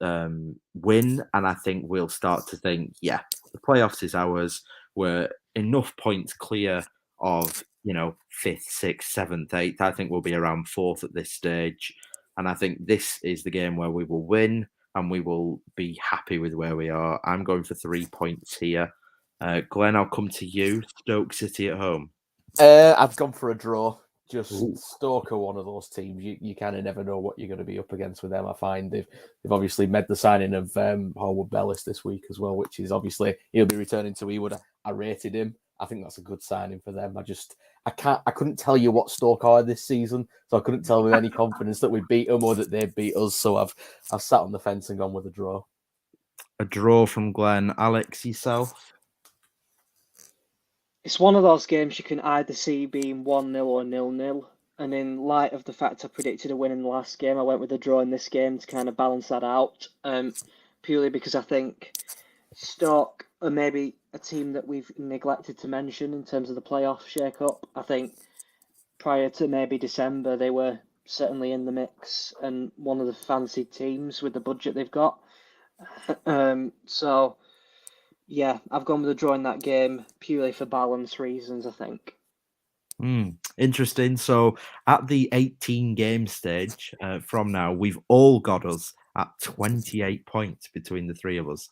win. And I think we'll start to think, yeah, the playoffs is ours. We're enough points clear of, 5th, 6th, 7th, 8th. I think we'll be around 4th at this stage. And I think this is the game where we will win and we will be happy with where we are. I'm going for 3 points here. Glenn, I'll come to you. Stoke City at home. I've gone for a draw. Stoke are one of those teams. You kind of never know what you're going to be up against with them. I find they've obviously made the signing of Howard Bellis this week as well, which is obviously he'll be returning to Ewood. I rated him. I think that's a good signing for them. I couldn't tell you what Stoke are this season, so I couldn't tell with any confidence that we beat them or that they beat us. So I've sat on the fence and gone with a draw. A draw from Glenn. Alex, yourself? It's one of those games you can either see being 1-0 or 0-0. And in light of the fact I predicted a win in the last game, I went with a draw in this game to kind of balance that out. Purely because I think Stoke are maybe a team that we've neglected to mention in terms of the playoff shake-up. I think prior to maybe December, they were certainly in the mix and one of the fancied teams with the budget they've got. So, yeah, I've gone with a draw in that game purely for balance reasons, I think. Interesting. So at the 18 game stage from now, we've all got us at 28 points between the three of us.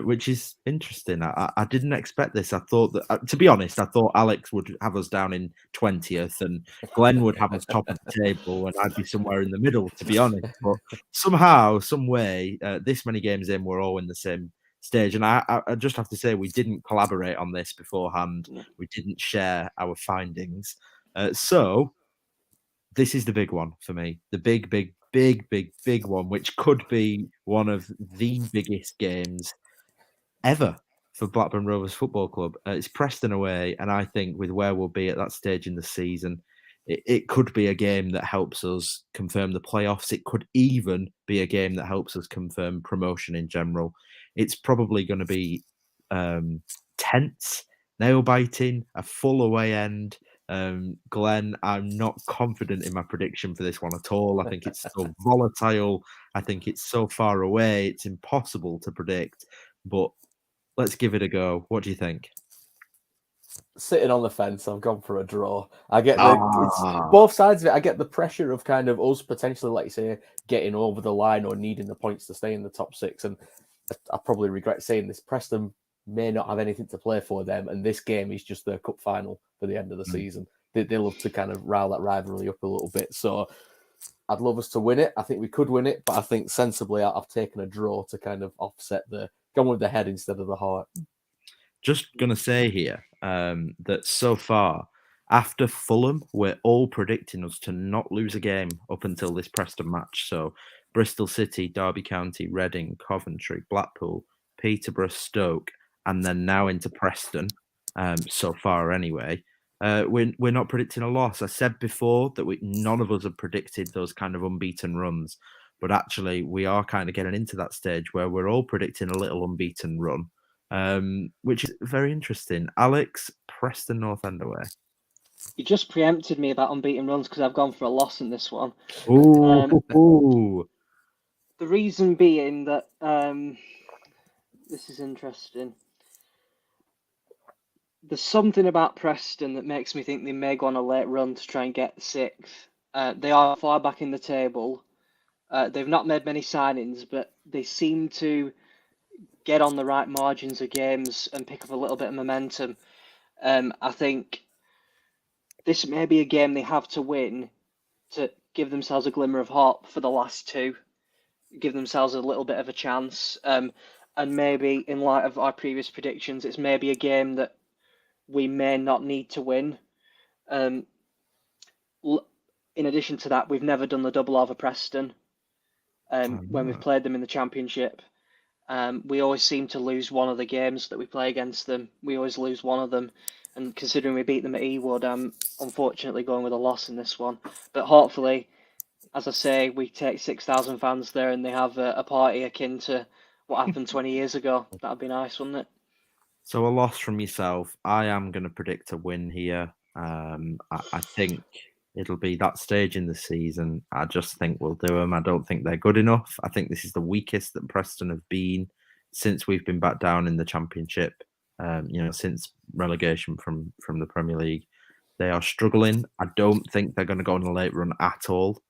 Which is interesting. I didn't expect this. I thought that, to be honest, I thought Alex would have us down in 20th and Glenn would have us top of the table and I'd be somewhere in the middle, to be honest. But somehow, some way, this many games in, we're all in the same stage. And I just have to say, we didn't collaborate on this beforehand. We didn't share our findings. So this is the big one for me. The big one, which could be one of the biggest games ever for Blackburn Rovers Football Club. It's Preston away, and I think with where we'll be at that stage in the season, it could be a game that helps us confirm the playoffs. It could even be a game that helps us confirm promotion in general. It's probably going to be tense, nail-biting, a full away end. Glenn, I'm not confident in my prediction for this one at all. I think it's so volatile. I think it's so far away. It's impossible to predict, but let's give it a go. What do you think? Sitting on the fence, I've gone for a draw. I get it's both sides of it. I get the pressure of kind of us potentially, like you say, getting over the line or needing the points to stay in the top six. And I probably regret saying this. Preston may not have anything to play for them, and this game is just their cup final for the end of the season. They love to kind of rile that rivalry up a little bit. So I'd love us to win it. I think we could win it, but I think sensibly I've taken a draw to kind of offset gone with the head instead of the heart. Just going to say here that so far, after Fulham, we're all predicting us to not lose a game up until this Preston match. So Bristol City, Derby County, Reading, Coventry, Blackpool, Peterborough, Stoke, and then now into Preston so far anyway. We're not predicting a loss. I said before that none of us have predicted those kind of unbeaten runs. but actually we are kind of getting into that stage where we're all predicting a little unbeaten run, which is very interesting. Alex, Preston North End away. You just preempted me about unbeaten runs because I've gone for a loss in this one. Ooh. The reason being that this is interesting. There's something about Preston that makes me think they may go on a late run to try and get sixth. They are far back in the table. They've not made many signings, but they seem to get on the right margins of games and pick up a little bit of momentum. I think this may be a game they have to win to give themselves a glimmer of hope for the last two, give themselves a little bit of a chance. And maybe in light of our previous predictions, it's maybe a game that we may not need to win. In addition to that, we've never done the double over Preston when we've played them in the Championship. We always seem to lose one of the games that we play against them. We always lose one of them. And considering we beat them at Ewood, I'm unfortunately going with a loss in this one. But hopefully, as I say, we take 6,000 fans there and they have a party akin to what happened 20 years ago. That'd be nice, wouldn't it? So a loss from yourself. I am going to predict a win here. I think it'll be that stage in the season. I just think we'll do them. I don't think they're good enough. I think this is the weakest that Preston have been since we've been back down in the Championship. Since relegation from the Premier League. They are struggling. I don't think they're going to go on a late run at all.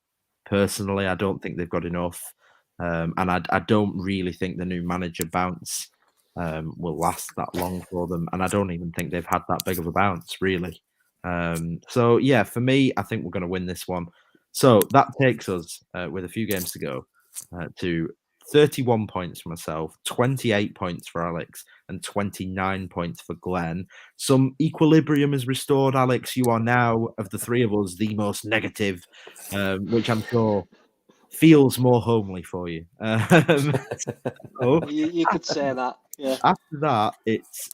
Personally, I don't think they've got enough. And I don't really think the new manager bounce will last that long for them. And I don't even think they've had that big of a bounce, really. So, yeah, for me, I think we're going to win this one. So that takes us, with a few games to go, to 31 points for myself, 28 points for Alex, and 29 points for Glenn. Some equilibrium is restored, Alex. You are now, of the three of us, the most negative, which I'm sure feels more homely for you. You could say that. Yeah. After that, it's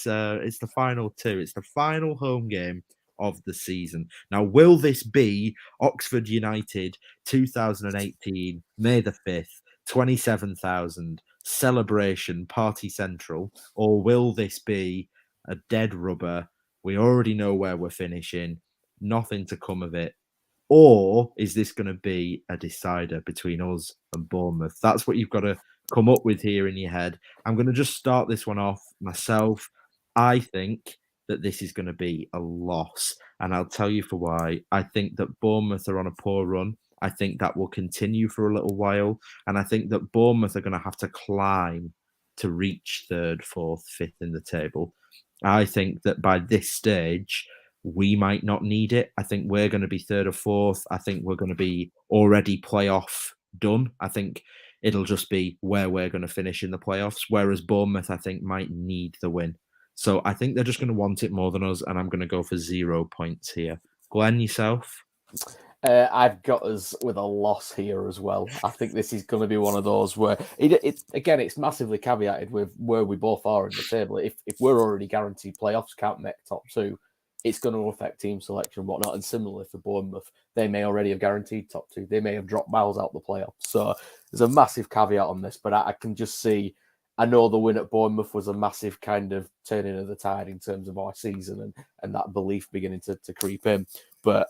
the final two. It's the final home game of the season. Now, will this be Oxford United 2018, May the 5th, 27,000 celebration party central, or will this be a dead rubber? We already know where we're finishing, nothing to come of it. Or is this going to be a decider between us and Bournemouth? That's what you've got to come up with here in your head. I'm going to just start this one off myself. I think that this is going to be a loss, and I'll tell you for why. I think that Bournemouth are on a poor run. I think that will continue for a little while, and I think that Bournemouth are going to have to climb to reach third, fourth, fifth in the table. I think that by this stage, we might not need it. I think we're going to be third or fourth. I think we're going to be already playoff done. I think it'll just be where we're going to finish in the playoffs, whereas Bournemouth, I think, might need the win. So I think they're just going to want it more than us, and I'm going to go for 0 points here. Glenn, yourself? I've got us with a loss here as well. I think this is going to be one of those where, it's massively caveated with where we both are in the table. If we're already guaranteed playoffs, can't make top two, it's going to affect team selection and whatnot. And similarly for Bournemouth, they may already have guaranteed top two. They may have dropped miles out the playoffs. So there's a massive caveat on this, but I can just see, I know the win at Bournemouth was a massive kind of turning of the tide in terms of our season and that belief beginning to creep in. But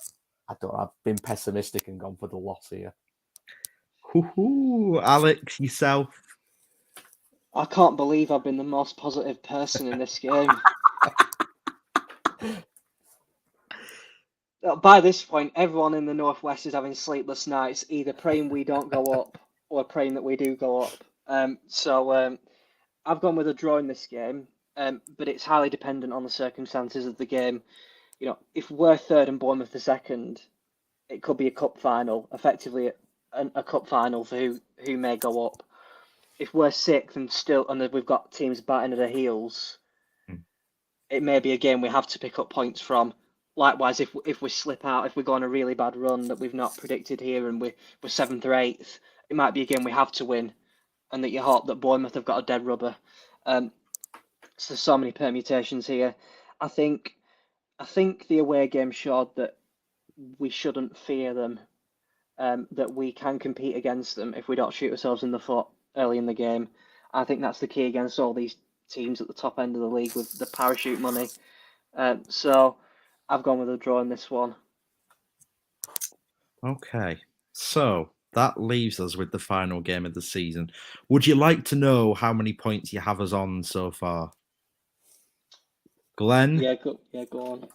I've been pessimistic and gone for the loss here. Alex, yourself? I can't believe I've been the most positive person in this game. By this point, everyone in the Northwest is having sleepless nights, either praying we don't go up or praying that we do go up. So I've gone with a draw in this game, but it's highly dependent on the circumstances of the game. You know, if we're third and Bournemouth the second, it could be a cup final, effectively a cup final for who may go up. If we're sixth and we've got teams batting at their heels, it may be a game we have to pick up points from. Likewise, if we slip out, if we go on a really bad run that we've not predicted here and we're seventh or eighth, it might be a game we have to win, and that you hope that Bournemouth have got a dead rubber. So there's so many permutations here. I think the away game showed that we shouldn't fear them. that we can compete against them if we don't shoot ourselves in the foot early in the game. I think that's the key against all these teams at the top end of the league with the parachute money. So I've gone with a draw in this one. Okay, so that leaves us with the final game of the season. Would you like to know how many points you have us on so far? Glenn? Yeah, go on.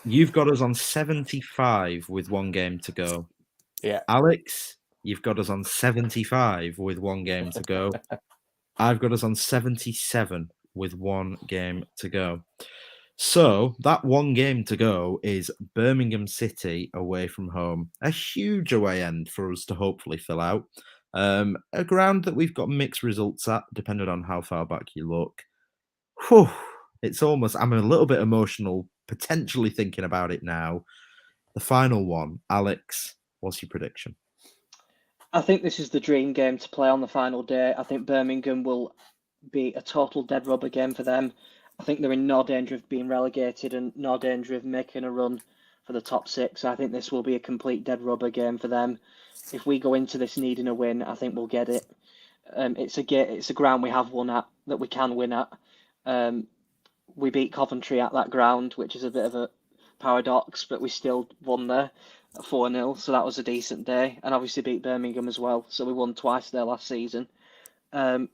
You've got us on 75 with one game to go. Yeah. Alex, you've got us on 75 with one game to go. I've got us on 77 with one game to go. So that one game to go is Birmingham City away from home. A huge away end for us to hopefully fill out. A ground that we've got mixed results at, depending on how far back you look. Whew, it's almost, I'm a little bit emotional, potentially thinking about it now. The final one, Alex, what's your prediction? I think this is the dream game to play on the final day. I think Birmingham will be a total dead rubber game for them. I think they're in no danger of being relegated and no danger of making a run for the top six. I think this will be a complete dead rubber game for them. If we go into this needing a win, I think we'll get it. It's a ground we have won at, that we can win at. We beat Coventry at that ground, which is a bit of a paradox, but we still won there at 4-0, so that was a decent day. And obviously beat Birmingham as well, so we won twice there last season. I've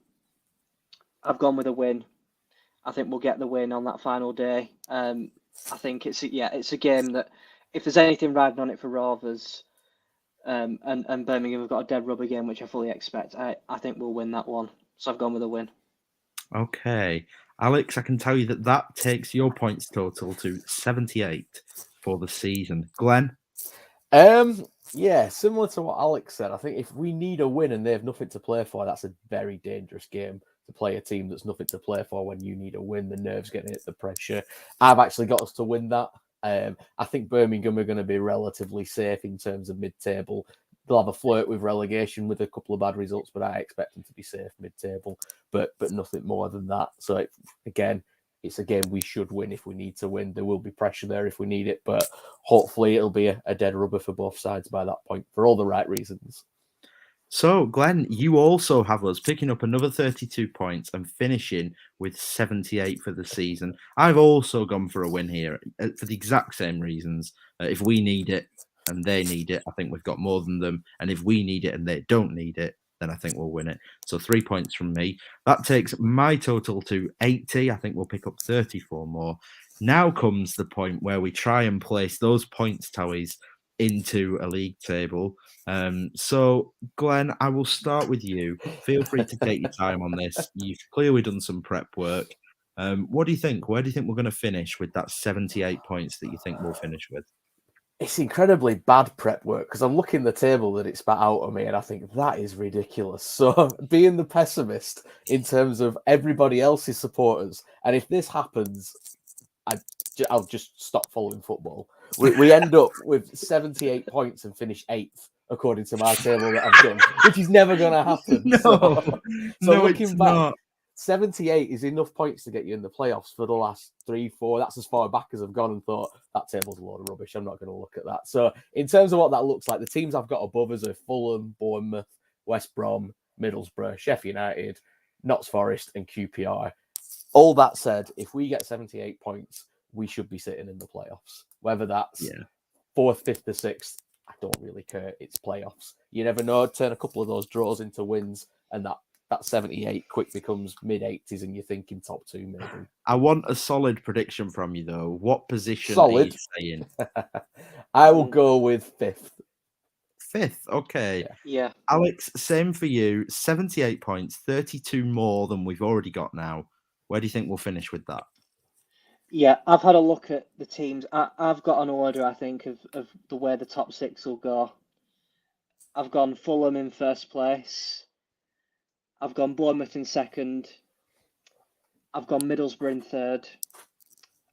gone with a win. I think we'll get the win on that final day. I think it's a game that, if there's anything riding on it for Rovers, and Birmingham have got a dead rubber game, which I fully expect, I think we'll win that one. So I've gone with a win. Okay. Alex, I can tell you that takes your points total to 78 for the season. Glenn? Yeah, similar to what Alex said. I think if we need a win and they have nothing to play for, that's a very dangerous game to play a team that's nothing to play for when you need a win. The nerves getting hit, the pressure. I've actually got us to win that. I think Birmingham are going to be relatively safe in terms of mid-table. They'll have a flirt with relegation with a couple of bad results, but I expect them to be safe mid-table, but nothing more than that. So again, it's a game we should win if we need to win. There will be pressure there if we need it, but hopefully it'll be a dead rubber for both sides by that point for all the right reasons. So, Glenn, you also have us picking up another 32 points and finishing with 78 for the season. I've also gone for a win here for the exact same reasons. If we need it and they need it, I think we've got more than them. And if we need it and they don't need it, then I think we'll win it. So 3 points from me. That takes my total to 80. I think we'll pick up 34 more. Now comes the point where we try and place those points tallies into a league table. So, Glenn, I will start with you. Feel free to take your time on this. You've clearly done some prep work. What do you think? Where do you think we're going to finish with that 78 points that you think we'll finish with? It's incredibly bad prep work because I'm looking at the table that it's spat out of me and I think that is ridiculous. So being the pessimist in terms of everybody else's supporters, and if this happens, I'll just stop following football. We end up with 78 points and finish 8th, according to my table that I've done, which is never going to happen. No, so looking back, not. 78 is enough points to get you in the playoffs for the last 3-4. That's as far back as I've gone and thought, that table's a load of rubbish. I'm not going to look at that. So in terms of what that looks like, the teams I've got above us are Fulham, Bournemouth, West Brom, Middlesbrough, Sheffield United, Notts Forest and QPR. All that said, if we get 78 points, we should be sitting in the playoffs. Whether that's 4th, 5th or 6th, I don't really care. It's playoffs. You never know. Turn a couple of those draws into wins and that 78 quick becomes mid-80s and you're thinking top 2 maybe. I want a solid prediction from you, though. What position solid. are you saying? I will go with 5th. 5th, okay. Yeah. Alex, same for you. 78 points, 32 more than we've already got now. Where do you think we'll finish with that? Yeah, I've had a look at the teams. I've got an order, I think, of the way the top 6 will go. I've gone Fulham in 1st place. I've gone Bournemouth in 2nd. I've gone Middlesbrough in 3rd.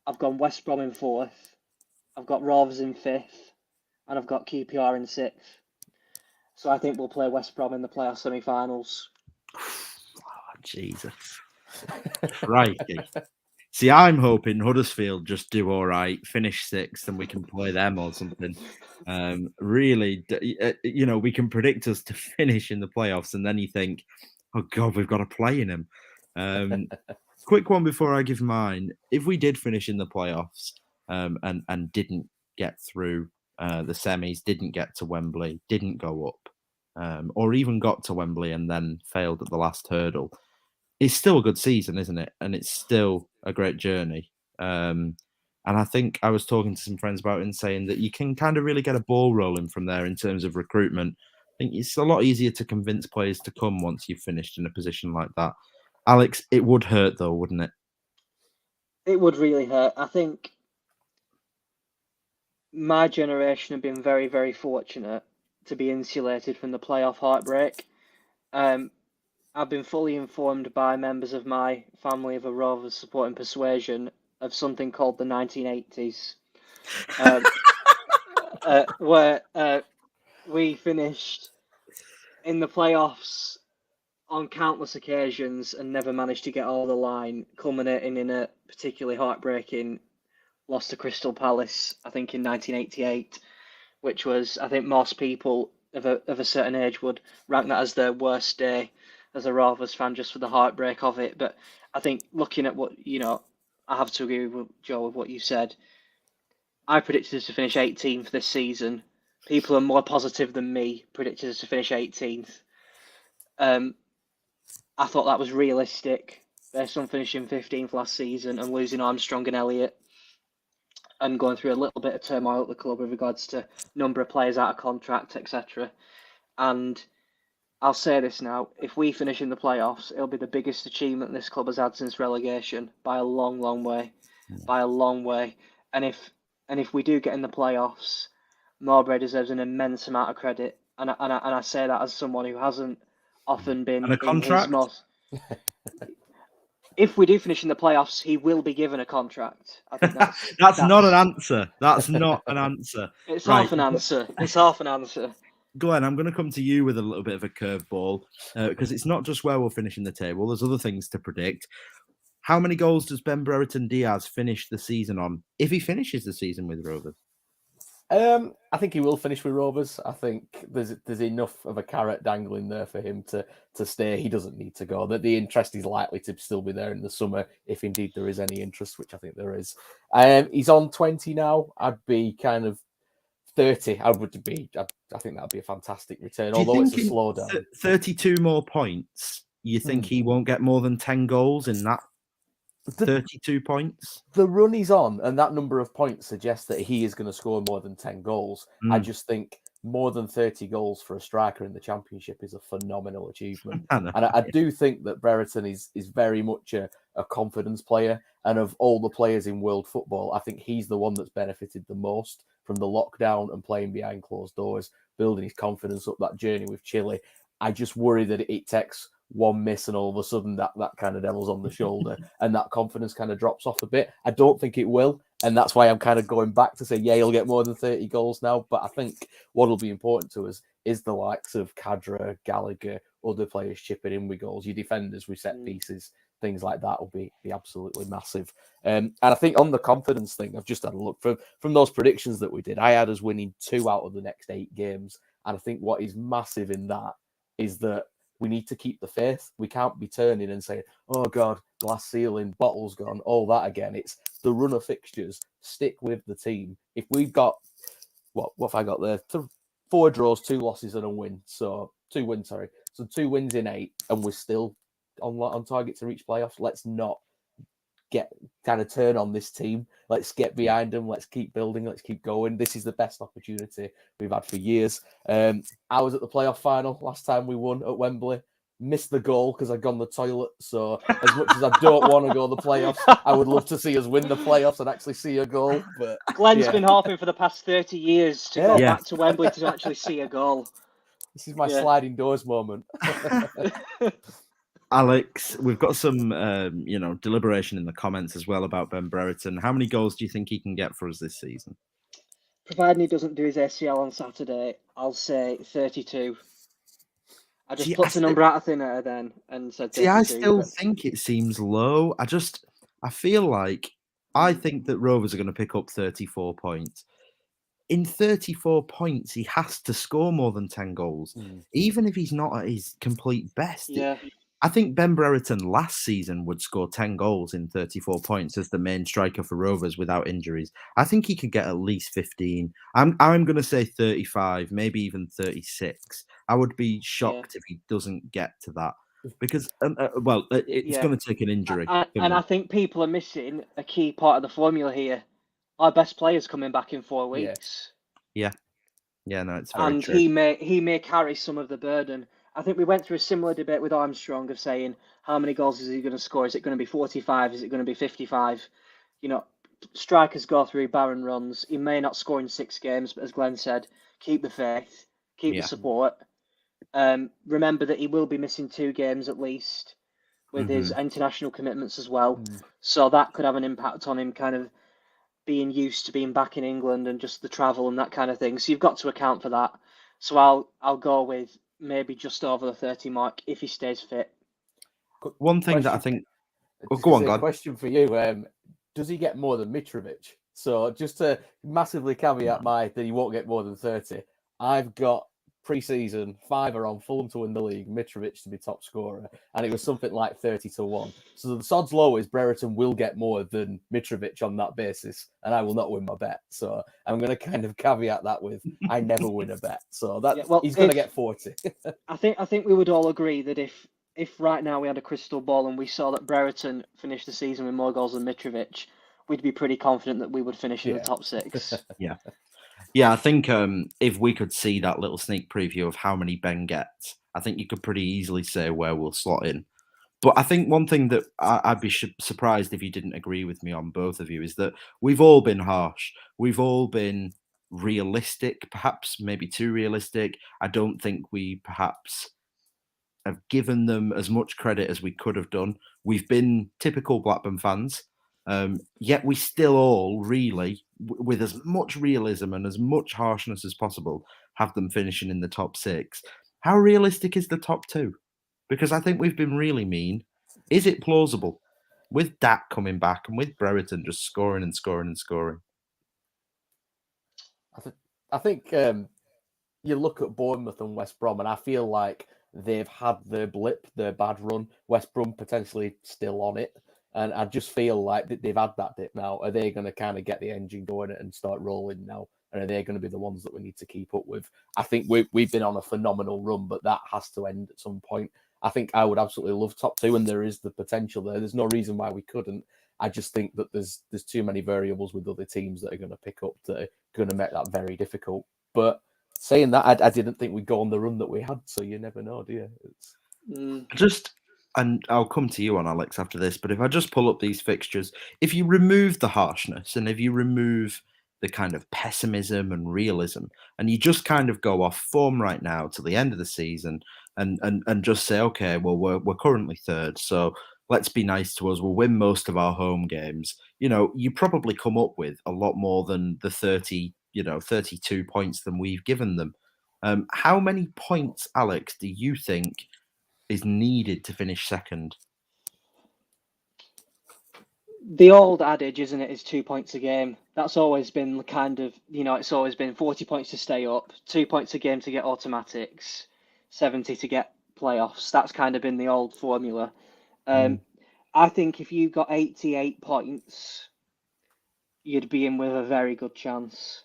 I've gone West Brom in 4th. I've got Rovers in 5th. And I've got QPR in 6th. So I think we'll play West Brom in the playoff semi-finals. Oh, Jesus. Crikey. See, I'm hoping Huddersfield just do all right, finish sixth, and we can play them or something. Really, we can predict us to finish in the playoffs, and then you think, oh God, we've got to play in them. Quick one before I give mine. If we did finish in the playoffs and didn't get through the semis, didn't get to Wembley, didn't go up, or even got to Wembley and then failed at the last hurdle, it's still a good season, isn't it? And it's still a great journey. And I think I was talking to some friends about it and saying that you can kind of really get a ball rolling from there in terms of recruitment. I think it's a lot easier to convince players to come once you've finished in a position like that. Alex, it would hurt though, wouldn't it? It would really hurt. I think my generation have been very, very fortunate to be insulated from the playoff heartbreak. I've been fully informed by members of my family of a Rovers supporting persuasion of something called the 1980s, where we finished in the playoffs on countless occasions and never managed to get over the line, culminating in a particularly heartbreaking loss to Crystal Palace, I think in 1988, which was, I think most people of a certain age would rank that as their worst day as a Rovers fan, just for the heartbreak of it. But I think looking at what, I have to agree with Joe with what you said. I predicted us to finish 18th this season. People are more positive than me predicted us to finish 18th. I thought that was realistic based on finishing 15th last season and losing Armstrong and Elliott and going through a little bit of turmoil at the club with regards to number of players out of contract, etc. And I'll say this now, if we finish in the playoffs, it'll be the biggest achievement this club has had since relegation by a long, long way. By a long way. And if we do get in the playoffs, Mowbray deserves an immense amount of credit. And I say that as someone who hasn't often been And a contract? in his most... If we do finish in the playoffs, he will be given a contract. I think that's not an answer. That's not an answer. It's half an answer. It's half an answer. Glenn, I'm going to come to you with a little bit of a curveball because it's not just where we'll finish in the table. There's other things to predict. How many goals does Ben Brereton Diaz finish the season on if he finishes the season with Rovers? I think he will finish with Rovers. I think there's enough of a carrot dangling there for him to stay. He doesn't need to go. That the interest is likely to still be there in the summer, if indeed there is any interest, which I think there is. He's on 20 now. I'd be kind of 30. I think that would be a fantastic return, although it's a slowdown. 32 more points. You think he won't get more than 10 goals in that 32 points? The run he's on, and that number of points suggests that he is going to score more than 10 goals. I just think more than 30 goals for a striker in the Championship is a phenomenal achievement. And I do think that Brereton is very much a confidence player. And of all the players in world football, I think he's the one that's benefited the most from the lockdown and playing behind closed doors, building his confidence up that journey with Chile. I just worry that it takes one miss and all of a sudden that kind of devil's on the shoulder and that confidence kind of drops off a bit. I don't think it will. And that's why I'm kind of going back to say, yeah, he'll get more than 30 goals now. But I think what will be important to us is the likes of Cadra, Gallagher, other players chipping in with goals. Your defenders with set pieces, things like that will be absolutely massive. And I think on the confidence thing, I've just had a look from those predictions that we did. I had us winning 2 out of the next 8 games. And I think what is massive in that is that we need to keep the faith. We can't be turning and saying, oh God, glass ceiling, bottles gone, all that again. It's the run of fixtures. Stick with the team. If we've got, what have I got there? 4 draws, 2 losses and a win. So 2 wins, sorry. So 2 wins in 8 and we're still on target to reach playoffs. Let's not turn on this team. Let's get behind them. Let's keep building. Let's keep going. This is the best opportunity we've had for years. I was at the playoff final last time we won at Wembley. Missed the goal because I'd gone to the toilet. So as much as I don't want to go to the playoffs, I would love to see us win the playoffs and actually see a goal. But Glenn's been hoping for the past 30 years to go back to Wembley to actually see a goal. This is my sliding doors moment. Alex, we've got some, deliberation in the comments as well about Ben Brereton. How many goals do you think he can get for us this season? Providing he doesn't do his ACL on Saturday, I'll say 32. I just put the number out of thin air then and said 32. I still think it seems low. I feel like I think that Rovers are going to pick up 34 points. In 34 points, he has to score more than 10 goals, even if he's not at his complete best. Yeah. I think Ben Brereton last season would score 10 goals in 34 points as the main striker for Rovers without injuries. I think he could get at least 15. I'm going to say 35, maybe even 36. I would be shocked if he doesn't get to that because, it's going to take an injury. And I think people are missing a key part of the formula here. Our best player's coming back in 4 weeks. Yeah, no, it's very and true. he may carry some of the burden. I think we went through a similar debate with Armstrong of saying, how many goals is he going to score? Is it going to be 45? Is it going to be 55? Strikers go through barren runs. He may not score in 6 games, but as Glenn said, keep the faith, keep the support. Remember that he will be missing 2 games at least with his international commitments as well. So that could have an impact on him kind of being used to being back in England and just the travel and that kind of thing. So you've got to account for that. So I'll go with maybe just over the 30 mark if he stays fit. One thing that I think... go on, God. Question for you. Does he get more than Mitrovic? So just to massively caveat that he won't get more than 30, I've got pre-season 5 are on Fulham to win the league, Mitrovic to be top scorer, and it was something like 30-1. So the sod's low is Brereton will get more than Mitrovic on that basis, and I will not win my bet. So I'm going to kind of caveat that with I never win a bet. So that he's going to get 40. I think we would all agree that if right now we had a crystal ball and we saw that Brereton finished the season with more goals than Mitrovic, we'd be pretty confident that we would finish in the top 6. Yeah, I think if we could see that little sneak preview of how many Ben gets, I think you could pretty easily say where we'll slot in. But I think one thing that I'd be surprised if you didn't agree with me on, both of you, is that we've all been harsh. We've all been realistic, perhaps maybe too realistic. I don't think we perhaps have given them as much credit as we could have done. We've been typical Blackburn fans. Yet we still all really, with as much realism and as much harshness as possible, have them finishing in the top 6. How realistic is the top 2? Because I think we've been really mean. Is it plausible with Dak coming back and with Brereton just scoring and scoring and scoring? I think you look at Bournemouth and West Brom, and I feel like they've had their blip, their bad run. West Brom potentially still on it. And I just feel like they've had that dip now. Are they going to kind of get the engine going and start rolling now? And are they going to be the ones that we need to keep up with? I think we've been on a phenomenal run, but that has to end at some point. I think I would absolutely love top 2, and there is the potential there. There's no reason why we couldn't. I just think that there's too many variables with other teams that are going to pick up that are going to make that very difficult. But saying that, I didn't think we'd go on the run that we had, so you never know, do you? And I'll come to you on Alex after this, but if I just pull up these fixtures, if you remove the harshness and if you remove the kind of pessimism and realism, and you just kind of go off form right now to the end of the season and just say, okay, well, we're currently 3rd, so let's be nice to us. We'll win most of our home games. You probably come up with a lot more than the 32 points than we've given them. How many points, Alex, do you think is needed to finish 2nd? The old adage, isn't it, is 2 points a game. That's always been kind of, it's always been 40 points to stay up, 2 points a game to get automatics, 70 to get playoffs. That's kind of been the old formula. I think if you got 88 points, you'd be in with a very good chance.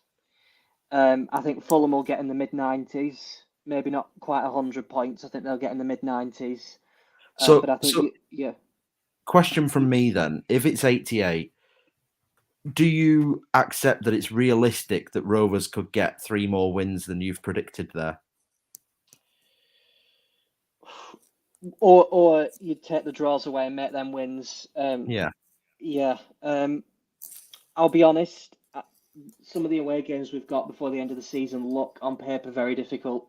I think Fulham will get in the mid-90s. Maybe not quite 100 points. I think they'll get in the mid-90s. But I think, Question from me then. If it's 88, do you accept that it's realistic that Rovers could get 3 more wins than you've predicted there? Or you'd take the draws away and make them wins. Yeah. I'll be honest. Some of the away games we've got before the end of the season look on paper very difficult.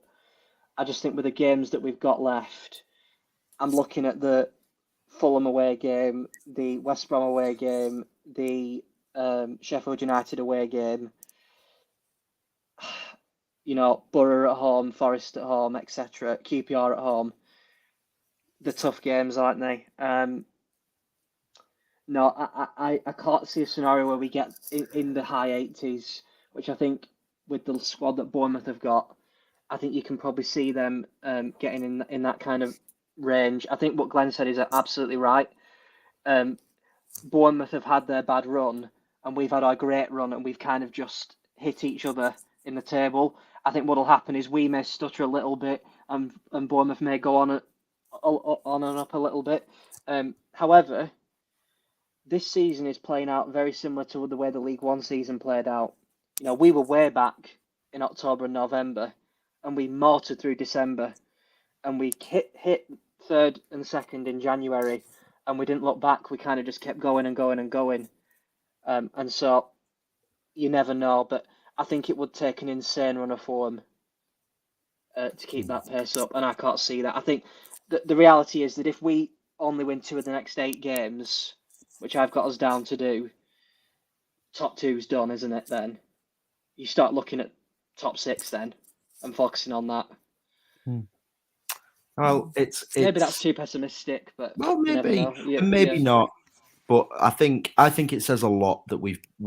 I just think with the games that we've got left, I'm looking at the Fulham away game, the West Brom away game, the Sheffield United away game, Borough at home, Forest at home, etc., QPR at home. The tough games, aren't they? No, I can't see a scenario where we get in the high 80s, which I think with the squad that Bournemouth have got, I think you can probably see them getting in that kind of range. I think what Glenn said is absolutely right. Bournemouth have had their bad run, and we've had our great run, and we've kind of just hit each other in the table. I think what'll happen is we may stutter a little bit, and Bournemouth may go on and up a little bit. However, this season is playing out very similar to the way the League One season played out. You know, we were way back in October and November, and we motored through December, and we hit third and second in January, and we didn't look back. We kind of just kept going and going and going. And so you never know, but I think it would take an insane run of form to keep that pace up, and I can't see that. I think the reality is that if we only win 2 of the next 8 games, which I've got us down to do, top 2's done, isn't it? Then you start looking at top 6 then and focusing on that. Well, it's maybe that's too pessimistic, but well, maybe maybe not. But I think it says a lot that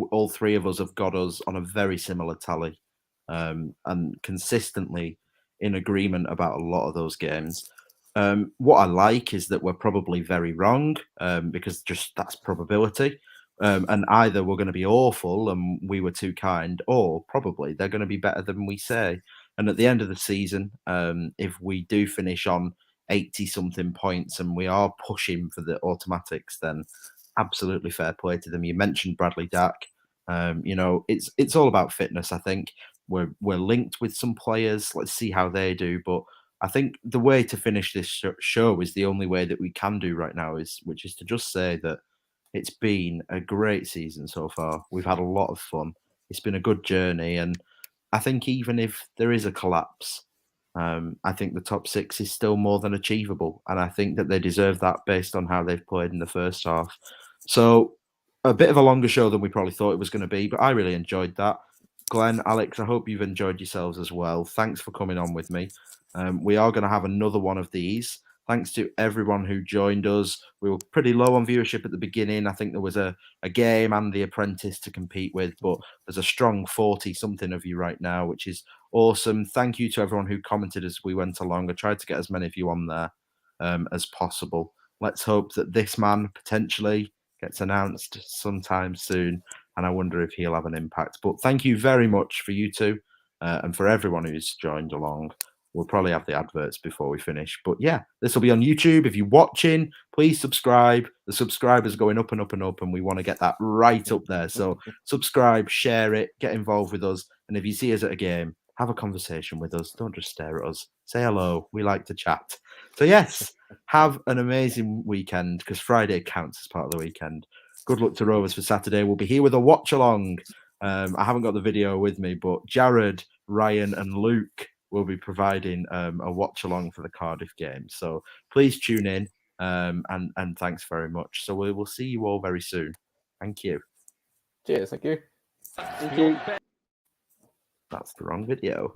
all 3 of us have got us on a very similar tally, and consistently in agreement about a lot of those games. What I like is that we're probably very wrong, because just that's probability. And either we're going to be awful and we were too kind, or probably they're going to be better than we say. And at the end of the season, if we do finish on 80-something points and we are pushing for the automatics, then absolutely fair play to them. You mentioned Bradley Dack. You know, it's all about fitness. I think we're linked with some players. Let's see how they do. But I think the way to finish this show is the only way that we can do right now, which is to just say that it's been a great season so far. We've had a lot of fun. It's been a good journey, and I think even if there is a collapse, I think the top 6 is still more than achievable, and I think that they deserve that based on how they've played in the first half. So a bit of a longer show than we probably thought it was going to be, but I really enjoyed that. Glenn, Alex, I hope you've enjoyed yourselves as well. Thanks for coming on with me. We are going to have another one of these. Thanks to everyone who joined us. We were pretty low on viewership at the beginning. I think there was a game and The Apprentice to compete with, but there's a strong 40-something of you right now, which is awesome. Thank you to everyone who commented as we went along. I tried to get as many of you on there as possible. Let's hope that this man potentially gets announced sometime soon, and I wonder if he'll have an impact. But thank you very much for you two and for everyone who's joined along. We'll probably have the adverts before we finish. But yeah, this will be on YouTube. If you're watching, please subscribe. The subscribers are going up and up and up, and we want to get that right up there. So subscribe, share it, get involved with us. And if you see us at a game, have a conversation with us. Don't just stare at us. Say hello. We like to chat. So yes, have an amazing weekend, because Friday counts as part of the weekend. Good luck to Rovers for Saturday. We'll be here with a watch along. I haven't got the video with me, but Jared, Ryan, and Luke will be providing a watch along for the Cardiff game. So please tune in, and thanks very much. So we will see you all very soon. Thank you. Cheers. Thank you. Thank you. That's the wrong video.